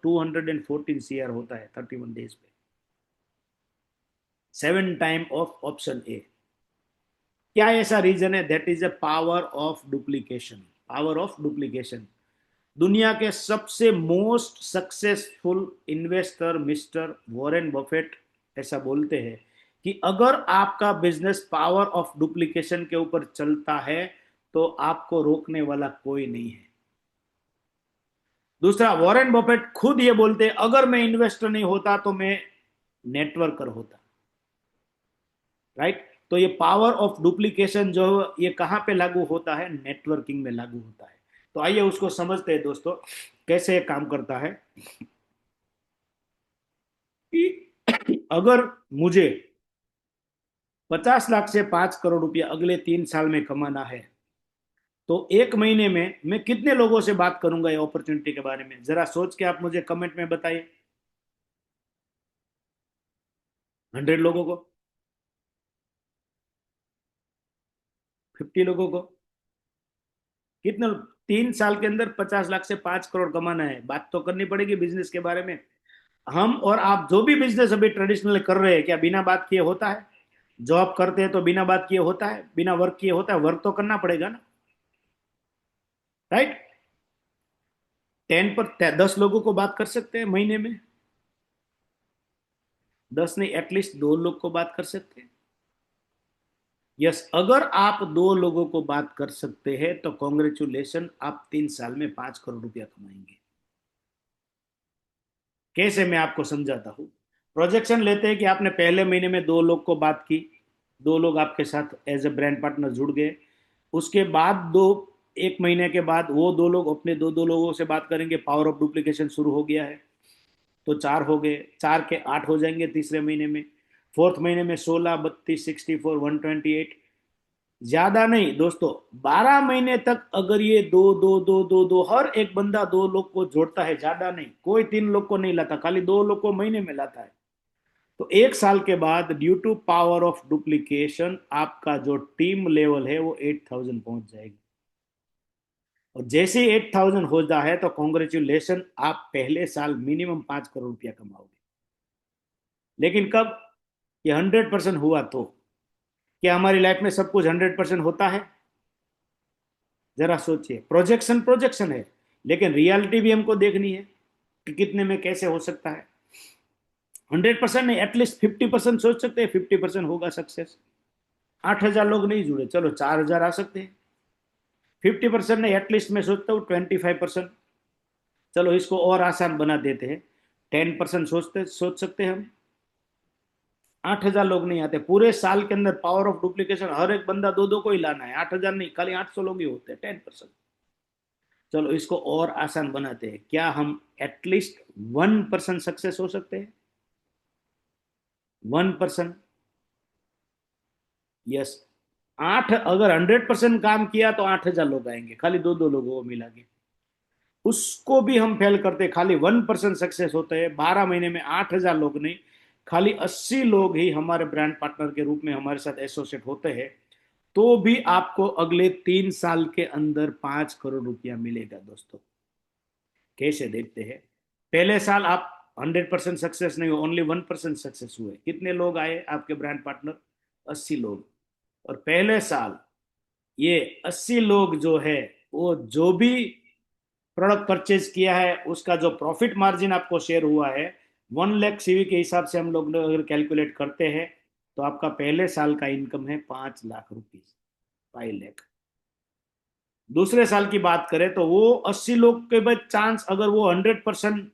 214 CR होता है 31 डेज पे, 7 टाइम ऑफ ऑप्शन ए। क्या ऐसा रीजन है? That is a power of duplication, power of duplication. दुनिया के सबसे most successful investor mister Warren Buffett ऐसा बोलते हैं कि अगर आपका बिजनेस पावर ऑफ डुप्लीकेशन के ऊपर चलता है तो आपको रोकने वाला कोई नहीं है। दूसरा, वॉरेन बफेट खुद ये बोलते हैं अगर मैं इन्वेस्टर नहीं होता तो मैं नेटवर्कर होता, राइट। तो ये पावर ऑफ डुप्लीकेशन जो ये कहां पे लागू होता है? नेटवर्किंग में लागू होता है। तो आइए उसको समझते हैं दोस्तों, कैसे काम करता है। कि अगर मुझे 50 लाख से 5 करोड़ रुपया अगले 3 साल में कमाना है तो एक महीने में मैं कितने लोगों से बात करूंगा ये अपॉर्चुनिटी के बारे में? जरा सोच के आप मुझे कमेंट में बताइए। 100 लोगों को, 50 लोगों को, कितने? 3 साल के अंदर 50 लाख से 5 करोड़ कमाना है, बात तो करनी पड़ेगी बिजनेस के बारे में। हम और आप जो भी बिजनेस अभी ट्रेडिशनल कर रहे हैं, क्या बिना बात किए होता है? जॉब करते हैं तो बिना बात किए होता है? बिना वर्क किए होता है? वर्क तो करना पड़ेगा ना, राइट। 10 लोगों को बात कर सकते हैं महीने में, 10 नहीं, एटलीस्ट 2 लोग को बात कर सकते हैं। यस, अगर आप 2 लोगों को बात कर सकते हैं तो कॉन्ग्रेचुलेशन, आप 3 साल में 5 करोड़ रुपया कमाएंगे। कैसे, मैं आपको समझाता हूँ। प्रोजेक्शन लेते हैं कि आपने पहले महीने में 2 लोग को बात की, 2 लोग आपके साथ एज ए ब्रांड पार्टनर जुड़ गए। उसके बाद एक महीने के बाद वो 2 लोग अपने दो दो लोगों से बात करेंगे, पावर ऑफ डुप्लीकेशन शुरू हो गया है। तो 4 हो गए, 4 के 8 हो जाएंगे तीसरे महीने में। फोर्थ महीने में 16, 32, 64, 128। ज्यादा नहीं दोस्तों, 12 महीने तक अगर ये दो दो दो दो दो हर एक बंदा 2 लोग को जोड़ता है, ज्यादा नहीं, कोई 3 लोग को नहीं लाता, खाली 2 लोग को महीने में लाता है, तो 1 साल के बाद due to power of duplication आपका जो टीम लेवल है वो 8,000 पहुंच जाएगी। और जैसे ही 8,000 हो जाता है तो कॉन्ग्रेचुलेशन, आप पहले साल मिनिमम 5 करोड़ रुपया कमाओगे। लेकिन कब? ये 100% हुआ तो। क्या हमारी लाइफ में सब कुछ 100% होता है? जरा सोचिए, प्रोजेक्शन प्रोजेक्शन है, लेकिन रियलिटी भी हमको देखनी है कि कितने में कैसे हो सकता है। 100% नहीं, एटलीस्ट 50% सोच सकते हैं, 50% होगा सक्सेस। 8,000 लोग नहीं जुड़े, चलो 4,000 आ सकते हैं। 50% नहीं, एटलीस्ट मैं सोचता हूँ 25%। चलो इसको और आसान बना देते हैं, 10% सोच सकते हैं हम। 8,000 लोग नहीं आते पूरे साल के अंदर, पावर ऑफ डुप्लीकेशन, हर एक बंदा दो दो को ही लाना है, 8,000 नहीं, खाली 800 लोग ही होते हैं, 10%। चलो इसको और आसान बनाते हैं, क्या हम एटलीस्ट 1% सक्सेस हो सकते हैं? 1%। यस। आठ, अगर 100% काम किया तो 8,000 लोग आएंगे, खाली दो दो लोगों को मिला के। उसको भी हम फेल करते, खाली 1% सक्सेस होते हैं, 12 महीने में 8,000 लोग नहीं, खाली 80 लोग ही हमारे ब्रांड पार्टनर के रूप में हमारे साथ एसोसिएट होते हैं, तो भी आपको अगले 3 साल के अंदर 5 करोड़ रुपया मिलेगा दोस्तों। कैसे देखते हैं? पहले साल आप 100% सक्सेस नहीं हो, ओनली 1% सक्सेस हुए, कितने लोग आए आपके ब्रांड पार्टनर? 80 लोग। और पहले साल ये 80 लोग जो है, वो जो भी प्रोडक्ट परचेज किया है उसका जो प्रॉफिट मार्जिन आपको शेयर हुआ है, 1 लाख सीवी के हिसाब से हम लोग अगर कैलकुलेट करते हैं, तो आपका पहले साल का इनकम है 5 लाख रुपीज, 5 लाख। दूसरे साल की बात करें तो वो 80 लोग के बाद चांस, अगर वो 100%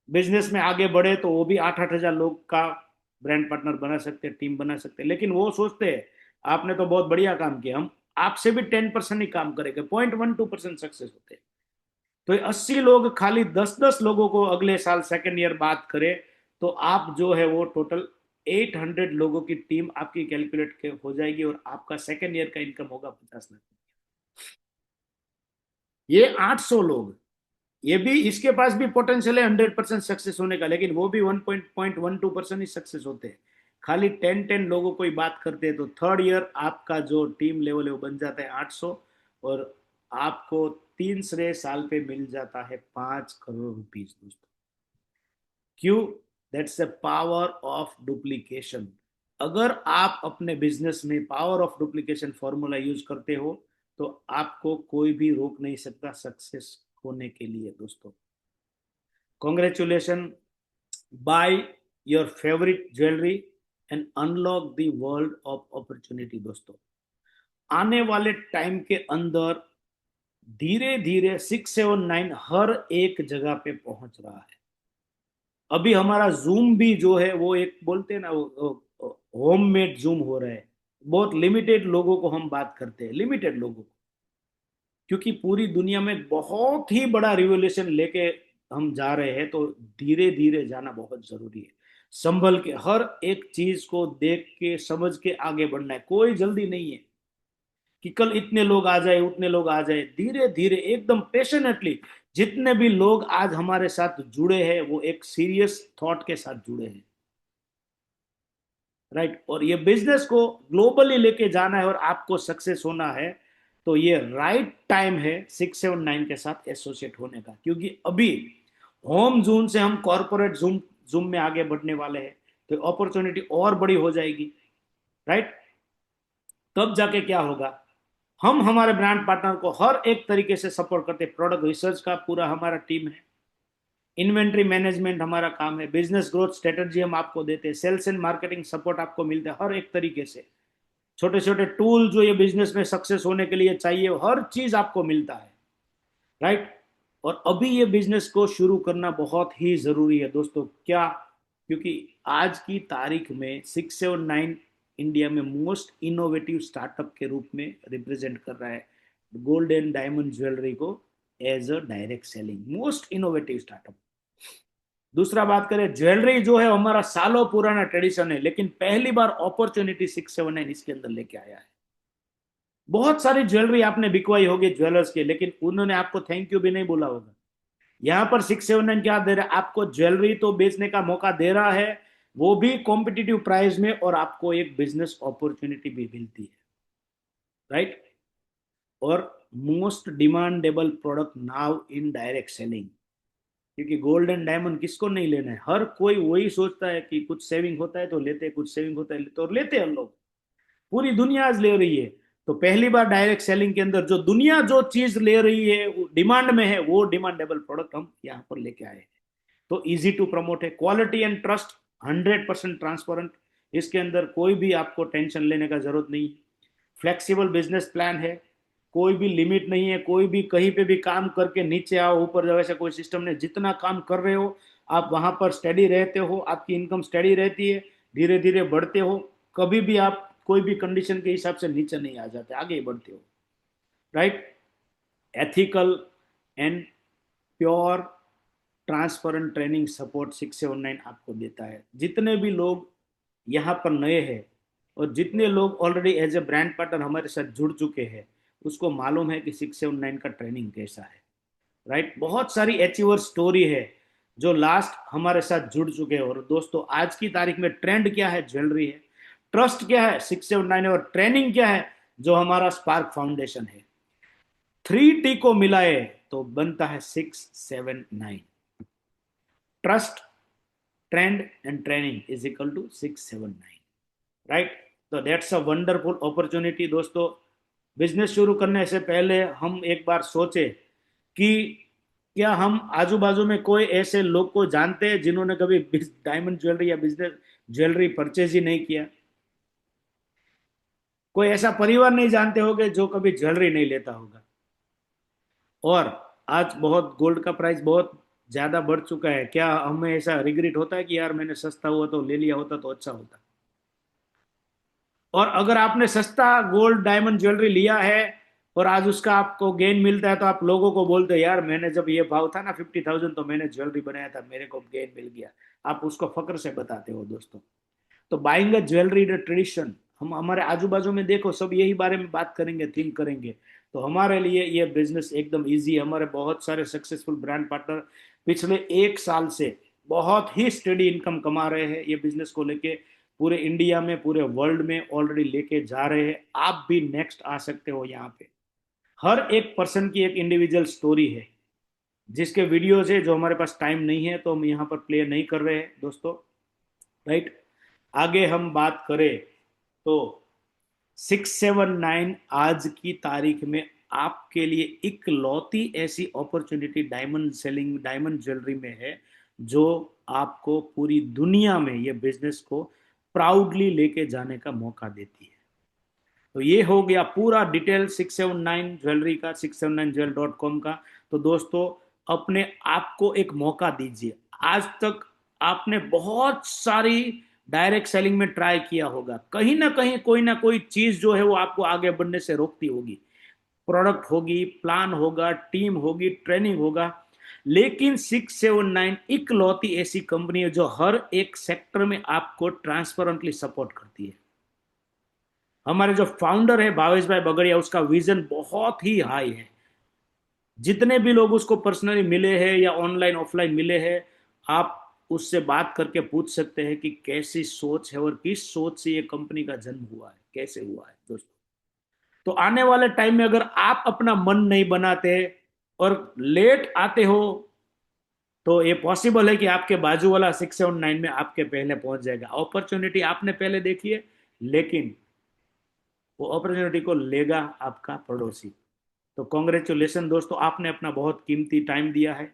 बिजनेस में आगे बढ़े तो वो भी 8-8 हजार लोग का ब्रांड पार्टनर बना सकते हैं, टीम बना सकते हैं। लेकिन वो सोचते हैं आपने तो बहुत बढ़िया काम किया, हम आपसे भी 10% ही काम करेंगे, 0.12% सक्सेस होते हैं। तो 80 लोग खाली 10-10 लोगों को अगले साल सेकेंड ईयर बात करें, तो आप जो है वो टोटल 800 लोगों की टीम आपकी कैलकुलेट हो जाएगी, और आपका सेकेंड ईयर का इनकम होगा 50 लाख। ये 800 लोग, ये भी, इसके पास भी पोटेंशियल है 100% सक्सेस होने का, लेकिन वो भी 1.12% ही सक्सेस होते हैं। खाली 10-10 लोगों को ही बात करते हैं, तो थर्ड ईयर आपका जो टीम लेवल है वो बन जाता है 800, और आपको 3 साल पे मिल जाता है 5 करोड़ रुपीज दोस्तों। क्यों? That's the power of duplication. अगर आप अपने बिजनेस में power of duplication formula use करते हो, तो आपको कोई भी रोक नहीं सकता सक्सेस होने के लिए दोस्तों। Congratulation, by your favourite jewellery and unlock the world of opportunity दोस्तों। आने वाले टाइम के अंदर धीरे धीरे 679 हर एक जगह पे पहुंच रहा है। अभी हमारा जूम भी जो है वो एक बोलते हैं ना, होम मेड जूम हो रहा है। बहुत लिमिटेड लोगों को हम बात करते हैं, लिमिटेड लोगों को, क्योंकि पूरी दुनिया में बहुत ही बड़ा रिवोल्यूशन लेके हम जा रहे हैं, तो धीरे धीरे जाना बहुत जरूरी है। संभल के हर एक चीज को देख के समझ के आगे बढ़ना है, कोई जल्दी नहीं है कि कल इतने लोग आ जाए उतने लोग आ जाए। धीरे धीरे एकदम पेशेंटली, जितने भी लोग आज हमारे साथ जुड़े हैं वो एक सीरियस थॉट के साथ जुड़े हैं, राइट। और ये बिजनेस को ग्लोबली लेके जाना है और आपको सक्सेस होना है, तो ये राइट टाइम है 679 के साथ एसोसिएट होने का, क्योंकि अभी होम जून से हम कॉर्पोरेट जूम जूम में आगे बढ़ने वाले हैं, तो अपॉर्चुनिटी और बड़ी हो जाएगी, राइट। तब जाके क्या होगा, हम हमारे ब्रांड पार्टनर को हर एक तरीके से सपोर्ट करते हैं। प्रोडक्ट रिसर्च का पूरा हमारा टीम है, इन्वेंट्री मैनेजमेंट हमारा काम है, बिजनेस ग्रोथ स्ट्रेटजी हम आपको देते हैं, सेल्स एंड मार्केटिंग सपोर्ट आपको मिलता है हर एक तरीके से। छोटे छोटे टूल जो ये बिजनेस में सक्सेस होने के लिए चाहिए, हर चीज आपको मिलता है, राइट। और अभी ये बिजनेस को शुरू करना बहुत ही जरूरी है दोस्तों। क्या? क्योंकि आज की तारीख में 679 इंडिया में मोस्ट इनोवेटिव स्टार्टअप के रूप में रिप्रेजेंट कर रहा है गोल्ड एंड डायमंड ज्वेलरी को, as a direct selling most innovative startup. दूसरा बात करें, ज्वेलरी जो है हमारा सालों पुराना ट्रेडिशन है, लेकिन पहली बार अपॉर्चुनिटी 679 इसके अंदर लेके आया है। बहुत सारी ज्वेलरी आपने बिकवाई होगी ज्वेलर्स के, लेकिन उन्होंने आपको थैंक यू भी नहीं बोला होगा। यहाँ पर 679 क्या दे रहा है आपको? ज्वेलरी तो बेचने का मौका दे रहा है, वो भी कॉम्पिटिटिव प्राइस में, और आपको एक बिजनेस अपॉर्चुनिटी भी मिलती है, राइट। और most demandable product now in direct selling, क्योंकि गोल्ड एंड डायमंड किसको नहीं लेना है, हर कोई वही सोचता है कि कुछ सेविंग होता है तो लेते, कुछ सेविंग होता है तो लेते हैं लोग। पूरी दुनिया आज ले रही है। तो पहली बार डायरेक्ट सेलिंग के अंदर जो दुनिया जो चीज ले रही है, डिमांड में है, वो डिमांडेबल प्रोडक्ट हम यहाँ पर लेके आए हैं। तो इजी टू प्रमोट है, क्वालिटी एंड ट्रस्ट 100% ट्रांसपेरेंट, इसके अंदर कोई भी आपको टेंशन लेने का जरूरत नहीं। फ्लेक्सिबल बिजनेस प्लान है, कोई भी लिमिट नहीं है, कोई भी कहीं पे भी काम करके नीचे आओ ऊपर जाओ ऐसा कोई सिस्टम नहीं। जितना काम कर रहे हो आप वहां पर स्टडी रहते हो, आपकी इनकम स्टडी रहती है, धीरे धीरे बढ़ते हो, कभी भी आप कोई भी कंडीशन के हिसाब से नीचे नहीं आ जाते, आगे ही बढ़ते हो। Right. Ethical and pure transparent training support 679 आपको देता है। जितने भी लोग यहाँ पर नए हैं और जितने लोग already as a brand partner हमारे साथ जुड़ चुके हैं, उसको मालूम है कि 679 का ट्रेनिंग कैसा है। राइट। बहुत सारी अचीवर स्टोरी है जो लास्ट हमारे साथ जुड़ चुके हैं। और दोस्तों आज की तारीख में ट्रेंड क्या है? ज्वेलरी है। ट्रस्ट क्या है? 679 है। और ट्रेनिंग क्या है? जो हमारा स्पार्क फाउंडेशन है। 3T को मिलाए तो बनता है 679। Trust, trend and training is equal to 679। Right. तो दैट्स अ वंडरफुल अपॉर्चुनिटी दोस्तों। बिजनेस शुरू करने से पहले हम एक बार सोचे कि क्या हम आजू बाजू में कोई ऐसे लोग को जानते हैं जिन्होंने कभी डायमंड ज्वेलरी या बिजनेस ज्वेलरी परचेज ही नहीं किया? कोई ऐसा परिवार नहीं जानते होगे जो कभी ज्वेलरी नहीं लेता होगा। और आज बहुत गोल्ड का प्राइस बहुत ज्यादा बढ़ चुका है, क्या हमें ऐसा रिग्रेट होता है कि यार मैंने सस्ता हुआ तो ले लिया होता तो अच्छा होता? और अगर आपने सस्ता गोल्ड डायमंड ज्वेलरी लिया है और आज उसका आपको गेन मिलता है, तो आप लोगों को बोलते हो यार मैंने जब ये भाव था ना 50,000 तो मैंने ज्वेलरी बनाया था, मेरे को गेन मिल गया। आप उसको फक्र से बताते हो दोस्तों। तो buying a jewellery the tradition, हम हमारे आजू बाजू में देखो सब यही बारे में बात करेंगे, थिंक करेंगे। तो हमारे लिए ये बिजनेस एकदम इजी है। हमारे बहुत सारे सक्सेसफुल ब्रांड पार्टनर पिछले 1 साल से बहुत ही स्टेडी इनकम कमा रहे हैं, ये बिजनेस को लेके पूरे इंडिया में पूरे वर्ल्ड में ऑलरेडी लेके जा रहे हैं। आप भी नेक्स्ट आ सकते हो यहाँ पे। हर एक पर्सन की एक इंडिविजुअल स्टोरी है, जिसके वीडियोज है जो हमारे पास टाइम नहीं है तो हम यहाँ पर प्ले नहीं कर रहे हैं दोस्तों। राइट। आगे हम बात करें तो 679 आज की तारीख में आपके लिए इकलौती ऐसी opportunity diamond selling diamond jewellery में है जो आपको पूरी दुनिया में ये बिजनेस को प्राउडली लेके जाने का मौका देती है। तो ये हो गया पूरा डिटेल 679 ज्वेलरी का, 679jewel.com का। तो दोस्तों अपने आप को एक मौका दीजिए। आज तक आपने बहुत सारी डायरेक्ट सेलिंग में ट्राई किया होगा, कहीं ना कोई चीज जो है वो आपको आगे बढ़ने से रोकती होगी। प्रोडक्ट होगी, प्लान होगा, टीम होगी, ट्रेनिंग होगा। लेकिन 679 इकलौती ऐसी कंपनी है जो हर एक सेक्टर में आपको ट्रांसपेरेंटली सपोर्ट करती है। हमारे जो फाउंडर है भावेश भाई बगड़िया, उसका विजन बहुत ही हाई है। जितने भी लोग उसको पर्सनली मिले हैं या ऑनलाइन ऑफलाइन मिले हैं, आप उससे बात करके पूछ सकते हैं कि कैसी सोच है और किस सोच से ये कंपनी का जन्म हुआ है, कैसे हुआ है दोस्तों। तो आने वाले टाइम में अगर आप अपना मन नहीं बनाते और लेट आते हो, तो ये पॉसिबल है कि आपके बाजू वाला 679 में आपके पहले पहुंच जाएगा। अपॉर्चुनिटी आपने पहले देखी है, लेकिन वो अपॉर्चुनिटी को लेगा आपका पड़ोसी। तो कॉन्ग्रेचुलेशन दोस्तों, आपने अपना बहुत कीमती टाइम दिया है।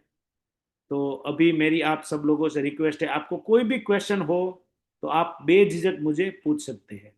तो अभी मेरी आप सब लोगों से रिक्वेस्ट है, आपको कोई भी क्वेश्चन हो तो आप बेझिझक मुझे पूछ सकते हैं।